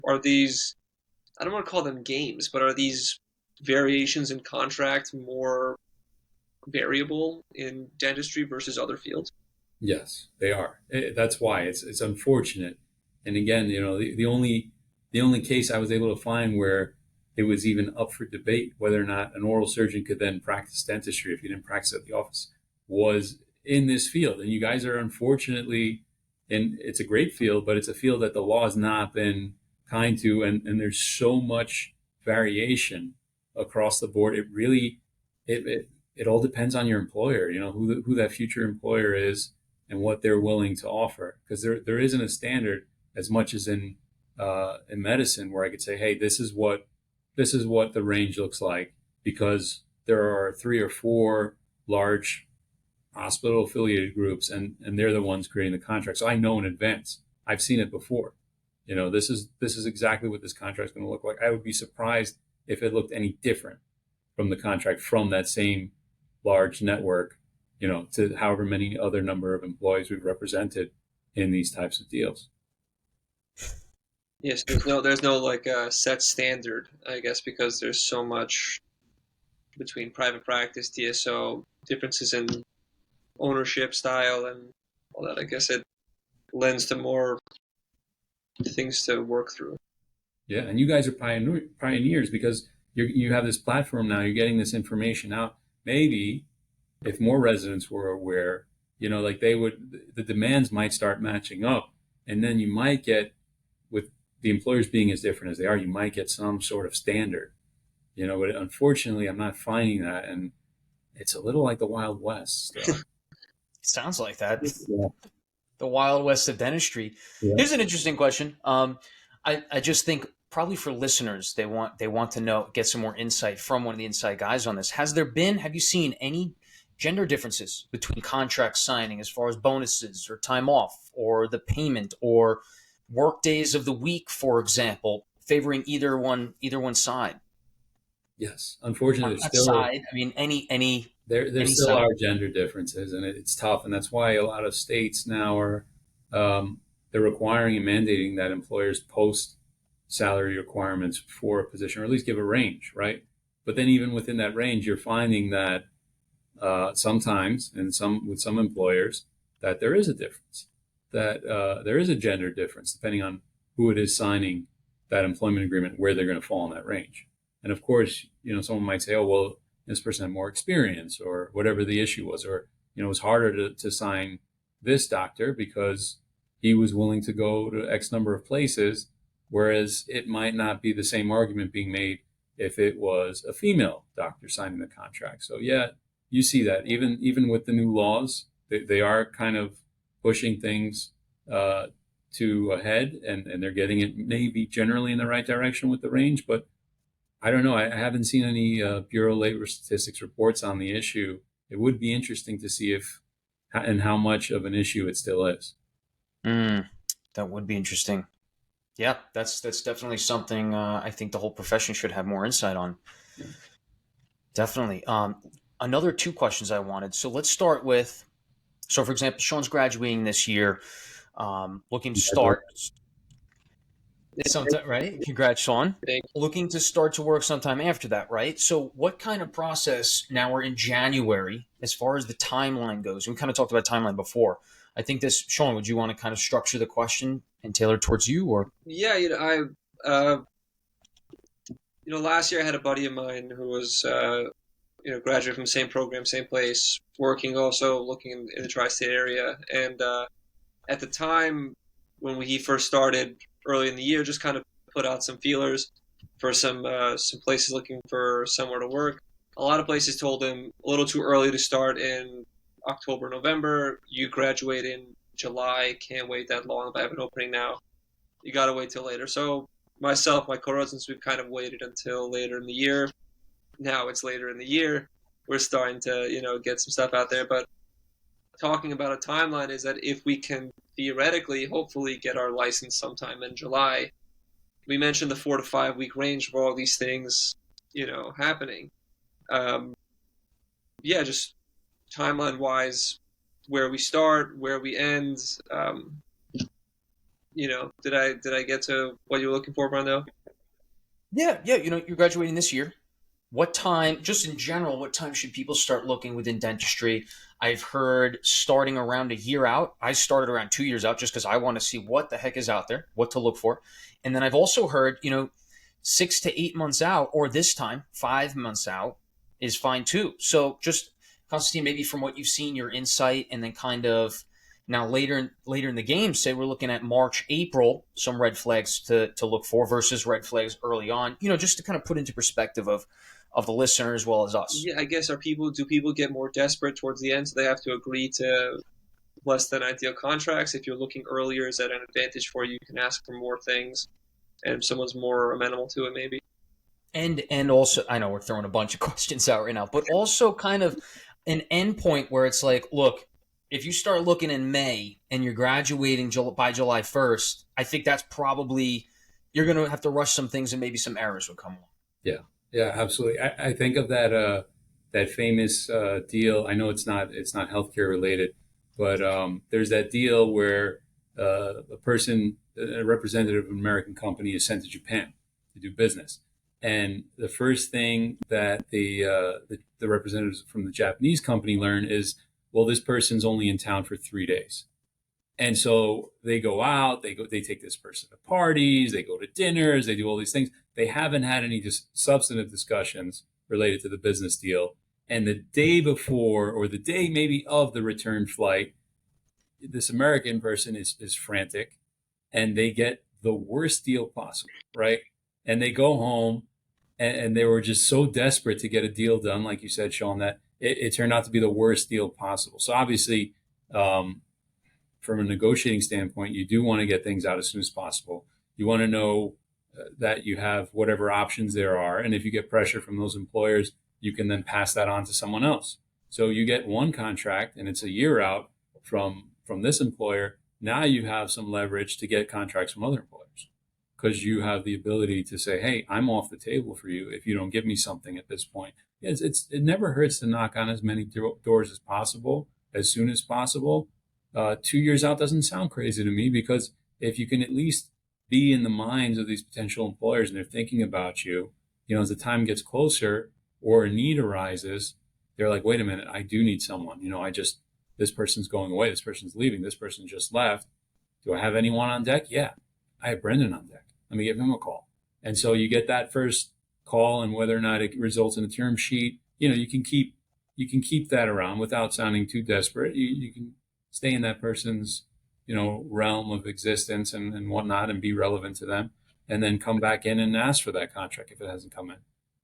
are these, I don't want to call them games, but are these variations in contract more variable in dentistry versus other fields? Yes, they are. That's why it's unfortunate. And again, the only case I was able to find where it was even up for debate whether or not an oral surgeon could then practice dentistry if he didn't practice at the office was in this field. And you guys are unfortunately it's a great field, but it's a field that the law has not been kind to, and there's so much variation across the board. It really it all depends on your employer, who that future employer is and what they're willing to offer, because there isn't a standard as much as in medicine, where I could say, hey, this is what the range looks like, because there are 3 or 4 large hospital affiliated groups, and they're the ones creating the contract. So I know in advance. I've seen it before. This is exactly what this contract is going to look like. I would be surprised if it looked any different from the contract from that same large network, to however many other number of employees we've represented in these types of deals. Yes, there's no like set standard, I guess, because there's so much between private practice, DSO, differences in ownership style and all that. I guess it lends to more things to work through. Yeah, and you guys are pioneers, because you have this platform now. You're getting this information out. Maybe if more residents were aware, like the demands might start matching up, and then you might get, with the employers being as different as they are, you might get some sort of standard. But unfortunately, I'm not finding that, and it's a little like the Wild West. So. Sounds like that. Yeah. The Wild West of dentistry. Yeah. Here's an interesting question. I just think probably for listeners, they want to get some more insight from one of the inside guys on this. Have you seen any gender differences between contract signing as far as bonuses or time off or the payment or work days of the week, for example, favoring either one side? Yes, unfortunately, there still side. are gender differences, and it's tough, and that's why a lot of states now are they're requiring and mandating that employers post salary requirements for a position, or at least give a range, right? But then even within that range, you're finding that sometimes, with some employers, that there is a difference, that there is a gender difference depending on who it is signing that employment agreement, where they're going to fall in that range. And of course, someone might say, oh, well, this person had more experience, or whatever the issue was, or, it was harder to sign this doctor because he was willing to go to X number of places, whereas it might not be the same argument being made if it was a female doctor signing the contract. So yeah, you see that even with the new laws, they are kind of pushing things to ahead, and they're getting it maybe generally in the right direction with the range, but I don't know. I haven't seen any Bureau of Labor Statistics reports on the issue. It would be interesting to see how much of an issue it still is. That would be interesting. Yeah, that's definitely something I think the whole profession should have more insight on. Yeah. Definitely. Another two questions I wanted. So let's start with, so for example, Sean's graduating this year, looking to start sometime, right? Congrats, Sean. Thank Looking to start to work sometime after that, right? So what kind of process, now we're in January, as far as the timeline goes? We kind of talked about timeline before. I think this, Sean, would you want to kind of structure the question and tailor towards you, or? Yeah, last year I had a buddy of mine who was, graduated from the same program, same place, working also, looking in the tri-state area. And at the time when he first started early in the year, just kind of put out some feelers for some places looking for somewhere to work. A lot of places told him a little too early to start in October, November. You graduate in July, can't wait that long. If I have an opening now, you got to wait till later. So myself, my co-residents, we've kind of waited until later in the year. Now it's later in the year. We're starting to, get some stuff out there. But talking about a timeline is that if we can theoretically, hopefully, get our license sometime in July, we mentioned the 4 to 5 week range for all these things, happening. Yeah, just timeline wise, where we start, where we end. Did I get to what you were looking for, Brando? Yeah, yeah. You're graduating this year. What time, just in general, what time should people start looking within dentistry? I've heard starting around a year out. I started around 2 years out just because I want to see what the heck is out there, what to look for. And then I've also heard, 6 to 8 months out, or this time, 5 months out is fine too. So just, Constantine, maybe from what you've seen, your insight, and then kind of now later in the game, say we're looking at March, April, some red flags to look for versus red flags early on, just to kind of put into perspective of the listener as well as us. Yeah, I guess do people get more desperate towards the end, so they have to agree to less than ideal contracts? If you're looking earlier, is that an advantage for you? You can ask for more things, and if someone's more amenable to it, maybe. And also, I know we're throwing a bunch of questions out right now, but also kind of an end point where it's like, look, if you start looking in May and you're graduating by July 1st, I think that's probably, you're going to have to rush some things and maybe some errors will come along. Yeah, yeah, absolutely. I think of that famous deal. I know it's not healthcare related, but there's that deal where a representative of an American company is sent to Japan to do business, and the first thing that the representatives from the Japanese company learn is, well, this person's only in town for 3 days. And so they go out, they take this person to parties, they go to dinners, they do all these things. They haven't had any just substantive discussions related to the business deal. And the day before, or the day maybe of the return flight, this American person is frantic, and they get the worst deal possible, right? And they go home, and they were just so desperate to get a deal done, like you said, Sean, that it turned out to be the worst deal possible. So obviously, from a negotiating standpoint, you do want to get things out as soon as possible. You want to know that you have whatever options there are. And if you get pressure from those employers, you can then pass that on to someone else. So you get one contract and it's a year out from this employer. Now you have some leverage to get contracts from other employers, because you have the ability to say, hey, I'm off the table for you if you don't give me something at this point. It never hurts to knock on as many doors as possible, as soon as possible. 2 years out doesn't sound crazy to me, because if you can at least be in the minds of these potential employers and they're thinking about you, as the time gets closer or a need arises, they're like, wait a minute, I do need someone. This person's going away, this person's leaving, this person just left. Do I have anyone on deck? Yeah, I have Brendan on deck. Let me give him a call. And so you get that first call, and whether or not it results in a term sheet, you can keep that around without sounding too desperate. You can stay in that person's, realm of existence and whatnot, and be relevant to them, and then come back in and ask for that contract if it hasn't come in.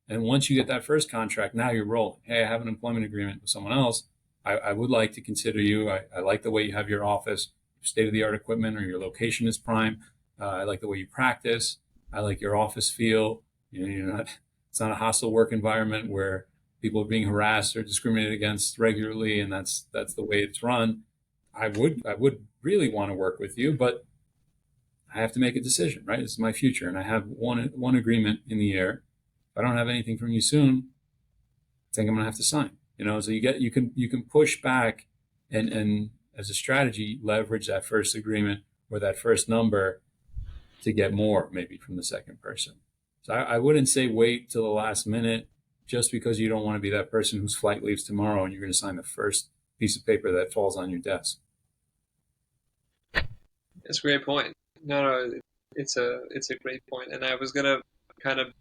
And once you get that first contract, now you're rolling. Hey, I have an employment agreement with someone else. I would like to consider you. I like the way you have your office, state-of-the-art equipment, or your location is prime. I like the way you practice. I like your office feel. It's not a hostile work environment where people are being harassed or discriminated against regularly, and that's the way it's run. I would really want to work with you, but I have to make a decision, right? This is my future, and I have one agreement in the air. If I don't have anything from you soon, I think I'm gonna have to sign. So you can push back and as a strategy leverage that first agreement or that first number to get more maybe from the second person. So I wouldn't say wait till the last minute just because you don't want to be that person whose flight leaves tomorrow and you're going to sign the first piece of paper that falls on your desk. That's a great point. No, it's a great point, and I was gonna kind of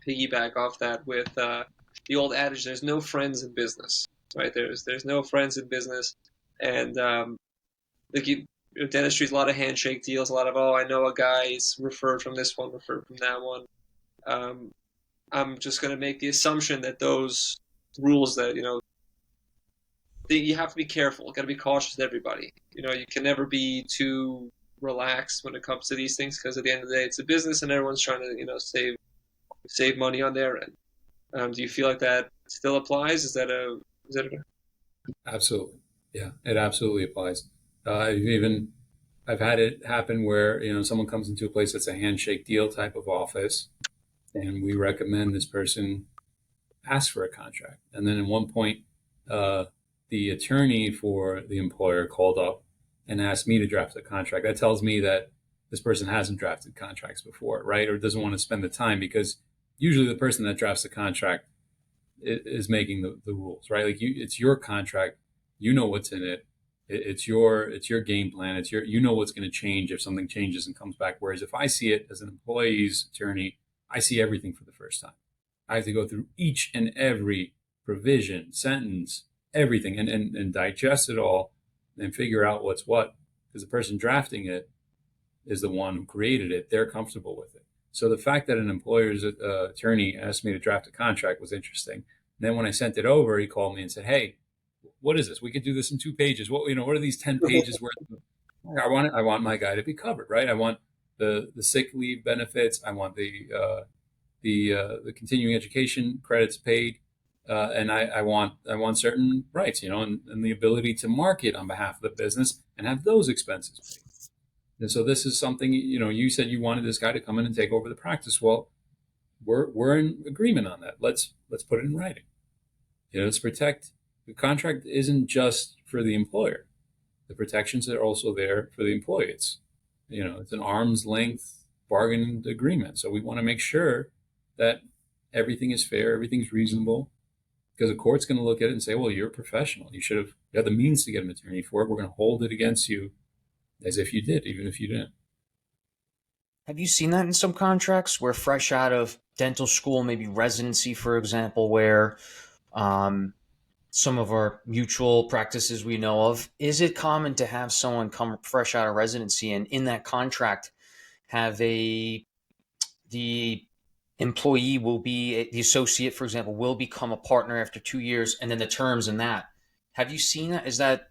piggyback off that with the old adage: "There's no friends in business." Right? There's no friends in business, and dentistry is a lot of handshake deals, a lot of I know a guy, he's referred from this one, referred from that one. I'm just gonna make the assumption that those rules that you have to be careful, got to be cautious with everybody. You can never be too relaxed when it comes to these things because at the end of the day, it's a business and everyone's trying to save money on their end. Do you feel like that still applies? Is that a Absolutely, yeah, it absolutely applies. I've had it happen where someone comes into a place that's a handshake deal type of office, and we recommend this person ask for a contract, and then at one point, the attorney for the employer called up and asked me to draft a contract. That tells me that this person hasn't drafted contracts before, right? Or doesn't want to spend the time, because usually the person that drafts the contract is making the rules, right? Like it's your contract, what's in it. It's your game plan. It's what's going to change if something changes and comes back. Whereas if I see it as an employee's attorney, I see everything for the first time. I have to go through each and every provision, sentence, everything, and digest it all and figure out what's what, because the person drafting it is the one who created it. They're comfortable with it. So the fact that an employer's attorney asked me to draft a contract was interesting. And then when I sent it over, he called me and said, "Hey, what is this? We could do this in 2 pages. What are these 10 pages worth of?" I want my guy to be covered, right? I want the sick leave benefits. I want the continuing education credits paid. And I want certain rights, and the ability to market on behalf of the business and have those expenses paid. And so this is something, you said you wanted this guy to come in and take over the practice. Well, we're in agreement on that. Let's put it in writing. Let's protect. The contract isn't just for the employer. The protections are also there for the employee. It's an arm's length bargain agreement. So we want to make sure that everything is fair, everything's reasonable. Because the court's going to look at it and say, well, you're a professional. You had the means to get an attorney for it. We're going to hold it against you as if you did, even if you didn't. Have you seen that in some contracts where fresh out of dental school, maybe residency, for example, where some of our mutual practices we know of, is it common to have someone come fresh out of residency and in that contract have the employee will be the associate, for example, will become a partner after 2 years, and then the terms in that. Have you seen that? Is that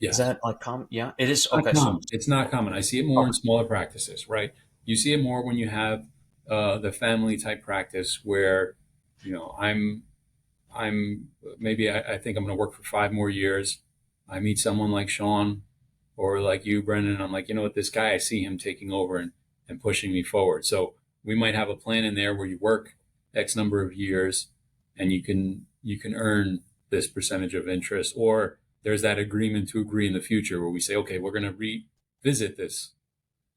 like common? Yeah, it is. Okay, so it's not common. I see it more in smaller practices, right? You see it more when you have the family type practice where I'm maybe I think I'm going to work for 5 more years. I meet someone like Sean or like you, Brendan, and I'm like, what, this guy, I see him taking over and pushing me forward. So we might have a plan in there where you work X number of years and you can earn this percentage of interest, or there's that agreement to agree in the future where we say, okay, we're going to revisit this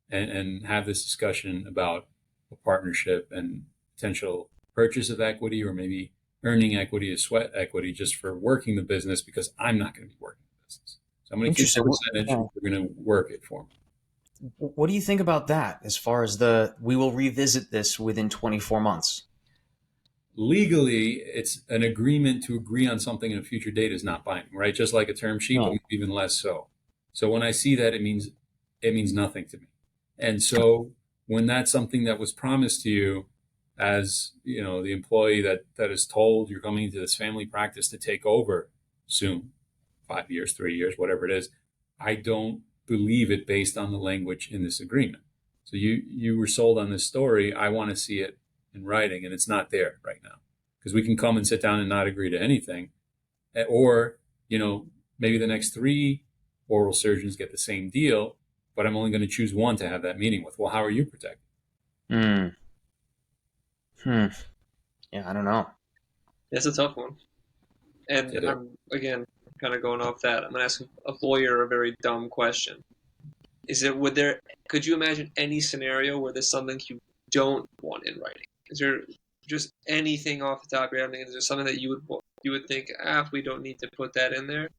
and have this discussion about a partnership and potential purchase of equity, or maybe earning equity as sweat equity just for working the business, because I'm not going to be working the business. So I'm going to keep the percentage. We're going to work it for me. What do you think about that as far as we will revisit this within 24 months? Legally, it's an agreement to agree on something in a future date is not binding, right? Just like a term sheet, but even less so. So when I see that, it means nothing to me. And so when that's something that was promised to you as, the employee that is told you're coming into this family practice to take over soon, 5 years, 3 years, whatever it is, I don't believe it based on the language in this agreement. So you were sold on this story. I want to see it in writing, and it's not there right now, because we can come and sit down and not agree to anything, or maybe the next 3 oral surgeons get the same deal, but I'm only going to choose one to have that meeting with. Well, how are you protected? Hmm. Yeah, I don't know. That's a tough one. And It is. I'm, again, kind of going off that. I'm going to ask a lawyer a very dumb question. Could you imagine any scenario where there's something you don't want in writing? Is there just anything off the top of your head? Is there something that you would think, we don't need to put that in there?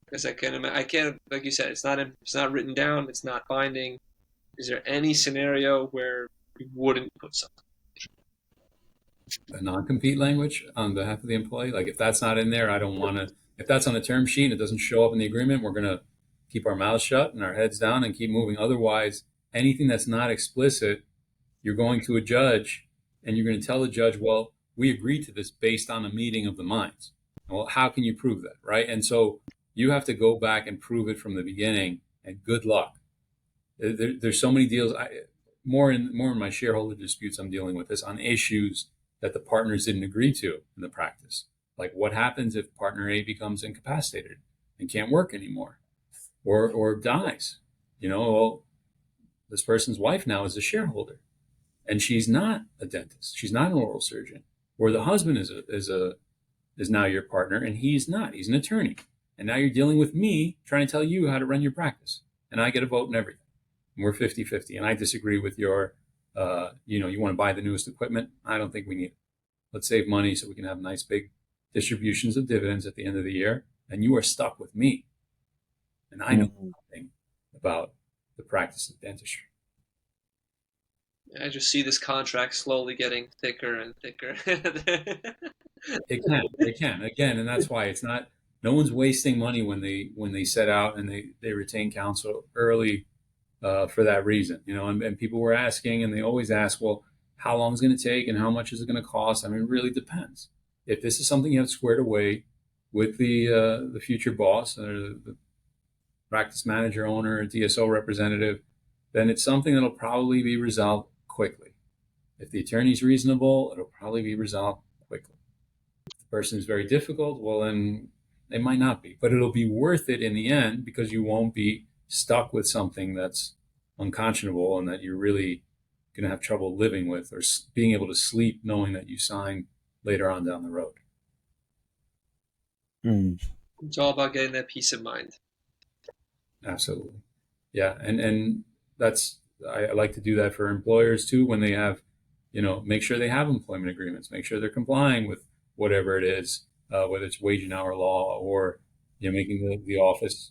Because I can't, like you said, it's not written down, it's not binding. Is there any scenario where you wouldn't put something? A non-compete language on behalf of the employee. Like if that's not in there, I don't want to. If that's on the term sheet and it doesn't show up in the agreement, we're going to keep our mouths shut and our heads down and keep moving. Otherwise, anything that's not explicit, you're going to a judge and you're going to tell the judge, well, we agreed to this based on a meeting of the minds. Well, how can you prove that, right? And so you have to go back and prove it from the beginning, and good luck. There's so many deals. More in my shareholder disputes, I'm dealing with this on issues that the partners didn't agree to in the practice. Like what happens if partner A becomes incapacitated and can't work anymore, or dies? Well, this person's wife now is a shareholder, and she's not a dentist. She's not an oral surgeon. Or the husband is now your partner, and he's not. He's an attorney, and now you're dealing with me trying to tell you how to run your practice, and I get a vote in everything. And we're 50-50, and I disagree with your. You want to buy the newest equipment? I don't think we need it. Let's save money so we can have nice big distributions of dividends at the end of the year. And you are stuck with me. And I know nothing about the practice of dentistry. I just see this contract slowly getting thicker and thicker. It can again, and that's why it's not. No one's wasting money when they set out and they retain counsel early. For that reason, and people were asking, and they always ask, well, how long is it going to take and how much is it going to cost? I mean, it really depends. If this is something you have squared away with the future boss or the practice manager, owner, DSO representative, then it's something that'll probably be resolved quickly. If the attorney's reasonable, it'll probably be resolved quickly. If the person is very difficult, well, then they might not be, but it'll be worth it in the end because you won't be stuck with something that's unconscionable and that you're really going to have trouble living with or being able to sleep knowing that you signed later on down the road. It's all about getting that peace of mind. Absolutely. Yeah. And that's, I like to do that for employers too, when they have, make sure they have employment agreements, make sure they're complying with whatever it is, whether it's wage and hour law or, making the office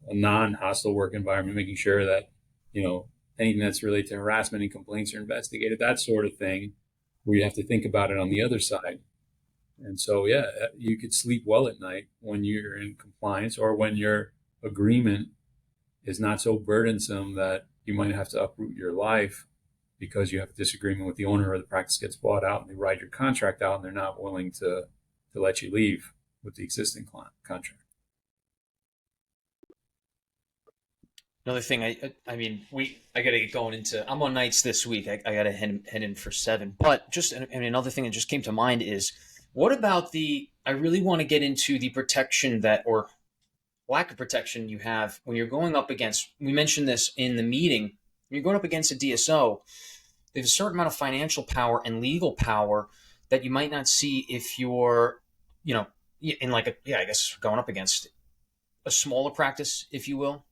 a non-hostile work environment, making sure that, anything that's related to harassment and complaints are investigated, that sort of thing, where you have to think about it on the other side. And so, yeah, you could sleep well at night when you're in compliance or when your agreement is not so burdensome that you might have to uproot your life because you have a disagreement with the owner or the practice gets bought out and they ride your contract out and they're not willing to let you leave with the existing contract. Another thing, I got to get going into. I'm on nights this week. I got to head in for 7. But just another thing that just came to mind is, what about I really want to get into the protection or lack of protection you have when you're going up against. We mentioned this in the meeting. When you're going up against a DSO, there's a certain amount of financial power and legal power that you might not see if you're, in I guess going up against a smaller practice, if you will.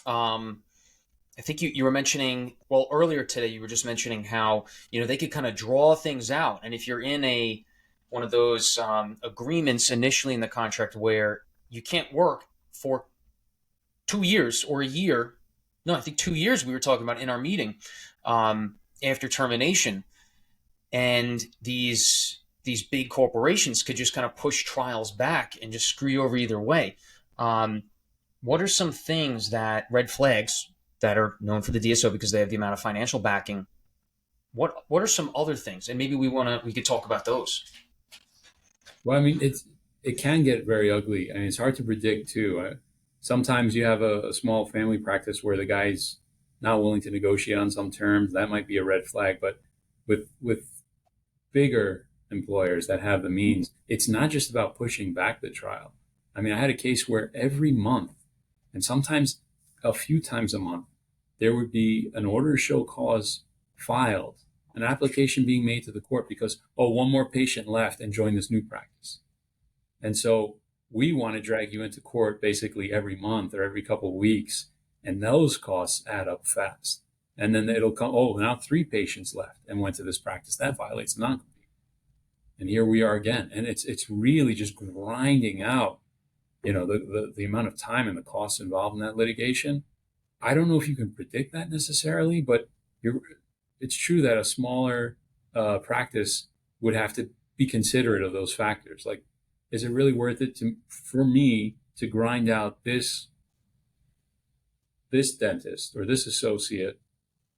I think you were mentioning, well, earlier today, you were just mentioning how, they could kind of draw things out. And if you're in one of those agreements initially in the contract where you can't work for 2 years or a year, no, I think 2 years we were talking about in our meeting, after termination, and these big corporations could just kind of push trials back and just screw you over either way. What are some things red flags that are known for the DSO because they have the amount of financial backing? What are some other things? And maybe we could talk about those. Well, I mean, it can get very ugly, and it's hard to predict too. Sometimes you have a small family practice where the guy's not willing to negotiate on some terms. That might be a red flag. But with bigger employers that have the means, it's not just about pushing back the trial. I mean, I had a case where every month, and sometimes a few times a month, there would be an order to show cause filed, an application being made to the court because, oh, one more patient left and joined this new practice. And so we want to drag you into court basically every month or every couple of weeks, and those costs add up fast. And then it'll come, oh, now 3 patients left and went to this practice. That violates the non-compete. And here we are again. And it's really just grinding out, the amount of time and the costs involved in that litigation. I don't know if you can predict that necessarily, but it's true that a smaller practice would have to be considerate of those factors. Like, is it really worth it for me to grind out this dentist or this associate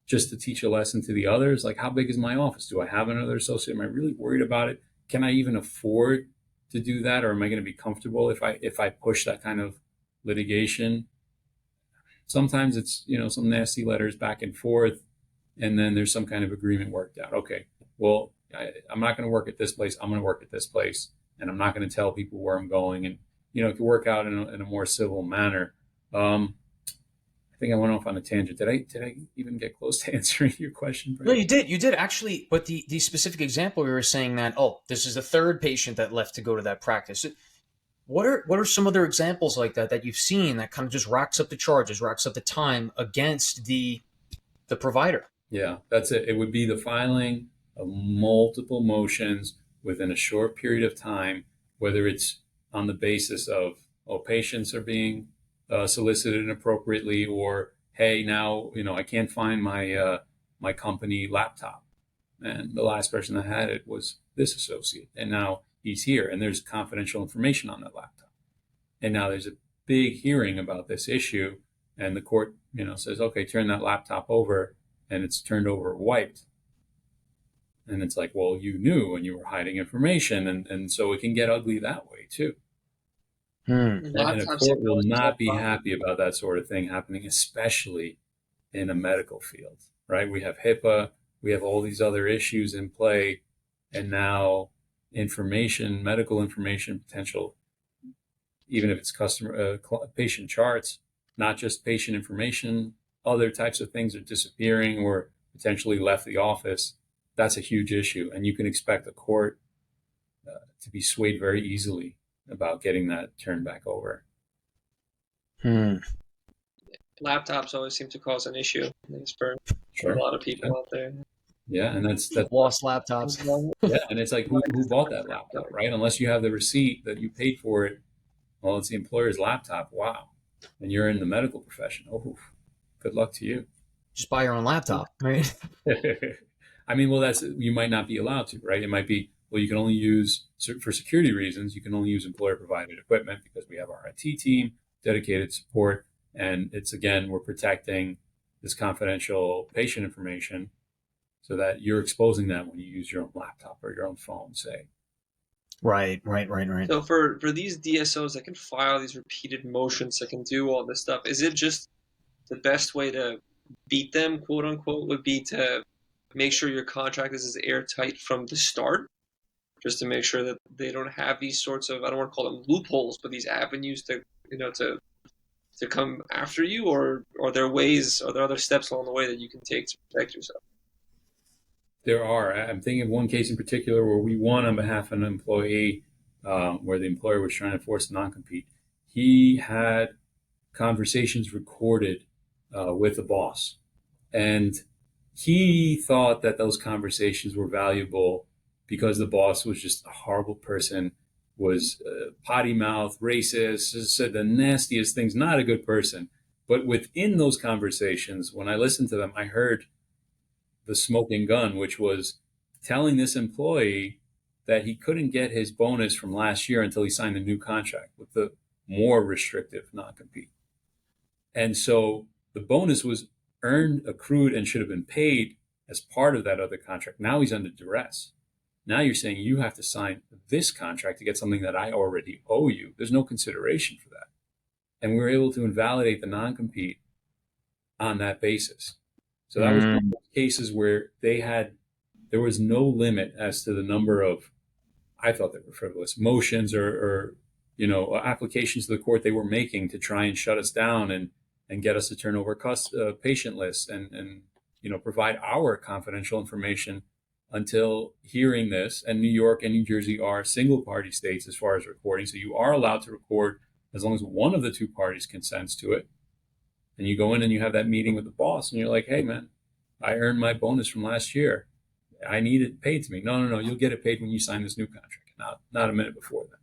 just to teach a lesson to the others? Like, how big is my office? Do I have another associate? Am I really worried about it? Can I even afford to do that? Or am I going to be comfortable if I push that kind of litigation? Sometimes it's, some nasty letters back and forth, and then there's some kind of agreement worked out. Okay, well, I'm not going to work at this place. I'm going to work at this place, and I'm not going to tell people where I'm going. And, it could work out in a more civil manner. I think I went off on a tangent. Did I even get close to answering your question, Brad? No, you did actually. But the specific example, we were saying that, this is the 3rd patient that left to go to that practice. What are some other examples like that you've seen that kind of just racks up the charges, racks up the time against the provider? Yeah, that's it. It would be the filing of multiple motions within a short period of time, whether it's on the basis of, patients are being solicited inappropriately, or, hey, now, I can't find my company laptop, and the last person that had it was this associate, and now he's here, and there's confidential information on that laptop, and now there's a big hearing about this issue, and the court, says, okay, turn that laptop over, and it's turned over wiped. And it's like, well, you knew and you were hiding information. And so it can get ugly that way too. And a court will not be happy about that sort of thing happening, especially in a medical field, right? We have HIPAA, we have all these other issues in play, and now medical information potential, even if it's patient charts, not just patient information, other types of things are disappearing or potentially left the office. That's a huge issue. And you can expect the court to be swayed very easily about getting that turned back over. Laptops always seem to cause an issue, for a lot of people out there. Yeah, and that's lost laptops. Yeah, and it's like, who bought that laptop, right? Unless you have the receipt that you paid for it, well, it's the employer's laptop. Wow. And you're in the medical profession. Oh, good luck to you. Just buy your own laptop, right? I mean, well, you might not be allowed to, right? It might be, well, you can only use, for security reasons, you can only use employer-provided equipment because we have our IT team, dedicated support, and it's, again, we're protecting this confidential patient information so that you're exposing that when you use your own laptop or your own phone, say. Right. So for these DSOs that can file these repeated motions, that can do all this stuff, is it just the best way to beat them, quote unquote, would be to make sure your contract is as airtight from the start, just to make sure that they don't have these sorts of, I don't want to call them loopholes, but these avenues to come after you, or are there other steps along the way that you can take to protect yourself? There are. I'm thinking of one case in particular where we won on behalf of an employee, where the employer was trying to force a non-compete. He had conversations recorded with the boss, and he thought that those conversations were valuable because the boss was just a horrible person, was potty mouth, racist, said the nastiest things, not a good person. But within those conversations, when I listened to them, I heard the smoking gun, which was telling this employee that he couldn't get his bonus from last year until he signed a new contract with the more restrictive non-compete. And so the bonus was earned, accrued, and should have been paid as part of that other contract. Now he's under duress. Now you're saying you have to sign this contract to get something that I already owe you. There's no consideration for that. And we were able to invalidate the non-compete on that basis. So that was one of those cases where there was no limit as to the number of, I thought they were frivolous, motions or applications to the court they were making to try and shut us down. And and get us to turn over patient lists and provide our confidential information until hearing this. And New York and New Jersey are single party states as far as recording. So you are allowed to record as long as one of the two parties consents to it. And you go in and you have that meeting with the boss and you're like, hey man, I earned my bonus from last year. I need it paid to me. No. You'll get it paid when you sign this new contract, not a minute before that.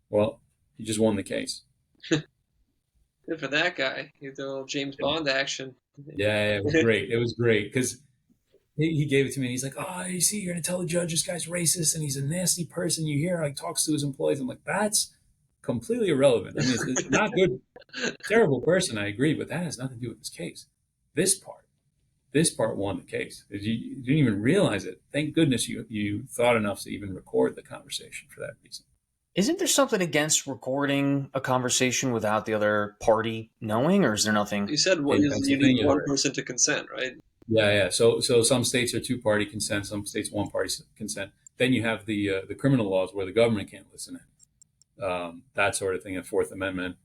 Well, you just won the case. Good for that guy. You did a little James Bond action. Yeah, it was great. It was great because he gave it to me and he's like, oh, you see, you're going to tell the judge this guy's racist and he's a nasty person. You hear like talks to his employees. I'm like, that's completely irrelevant. I mean, it's not good, terrible person. I agree, but that has nothing to do with this case. This part won the case. You didn't even realize it. Thank goodness you thought enough to even record the conversation for that reason. Isn't there something against recording a conversation without the other party knowing, or is there nothing? You said you need one person to consent, right? Yeah. So some states are two-party consent, some states one-party consent. Then you have the criminal laws where the government can't listen in. That sort of thing, a Fourth Amendment,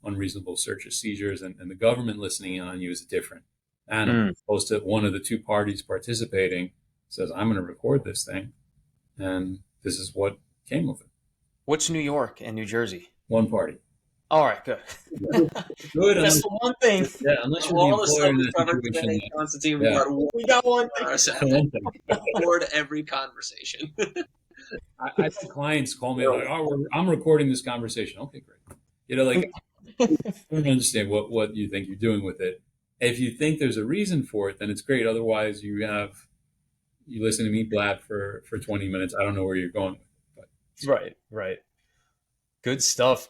unreasonable searches, seizures, and the government listening on you is different. And opposed to one of the two parties participating says, I'm going to record this thing, and this is what came of it. What's New York and New Jersey? One party. All right, good. Good. That's the one thing. Yeah, unless you're the employer in that situation. Konstantine, Yeah. we got one One thing. record every conversation. I think clients call me like, I'm recording this conversation. Okay, great. I don't understand what you think you're doing with it. If you think there's a reason for it, then it's great. Otherwise, you listen to me blab for 20 minutes. I don't know where you're going with it. Right. Good stuff.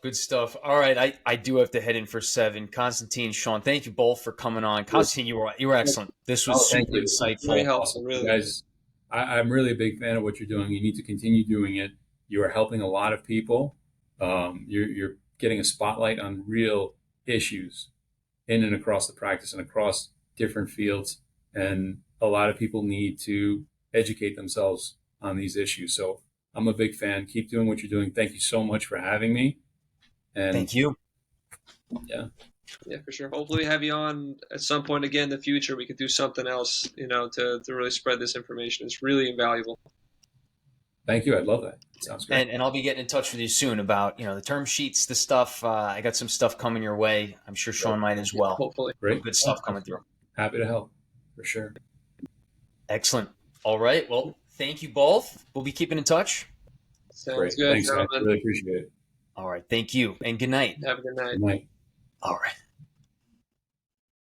All right, I do have to head in for 7. Konstantine, Sean, thank you both for coming on. Konstantine, you were excellent. This was super insightful. Very helpful, really. Guys, I'm really a big fan of what you're doing. You need to continue doing it. You are helping a lot of people. You're getting a spotlight on real issues in and across the practice and across different fields. And a lot of people need to educate themselves on these issues. So I'm a big fan. Keep doing what you're doing. Thank you so much for having me. And thank you. Yeah, for sure. Hopefully we have you on at some point again in the future. We could do something else, to really spread this information. It's really invaluable. Thank you. I'd love that. Sounds great. And I'll be getting in touch with you soon about, the term sheets, the stuff. I got some stuff coming your way. I'm sure Sean might as well. Hopefully. Great. Good stuff coming through. Happy to help, for sure. Excellent. All right. Well, thank you both. We'll be keeping in touch. Sounds Great. good. Thanks, I really appreciate it. All right. Thank you. And good night. Have a good night. Good night. All right.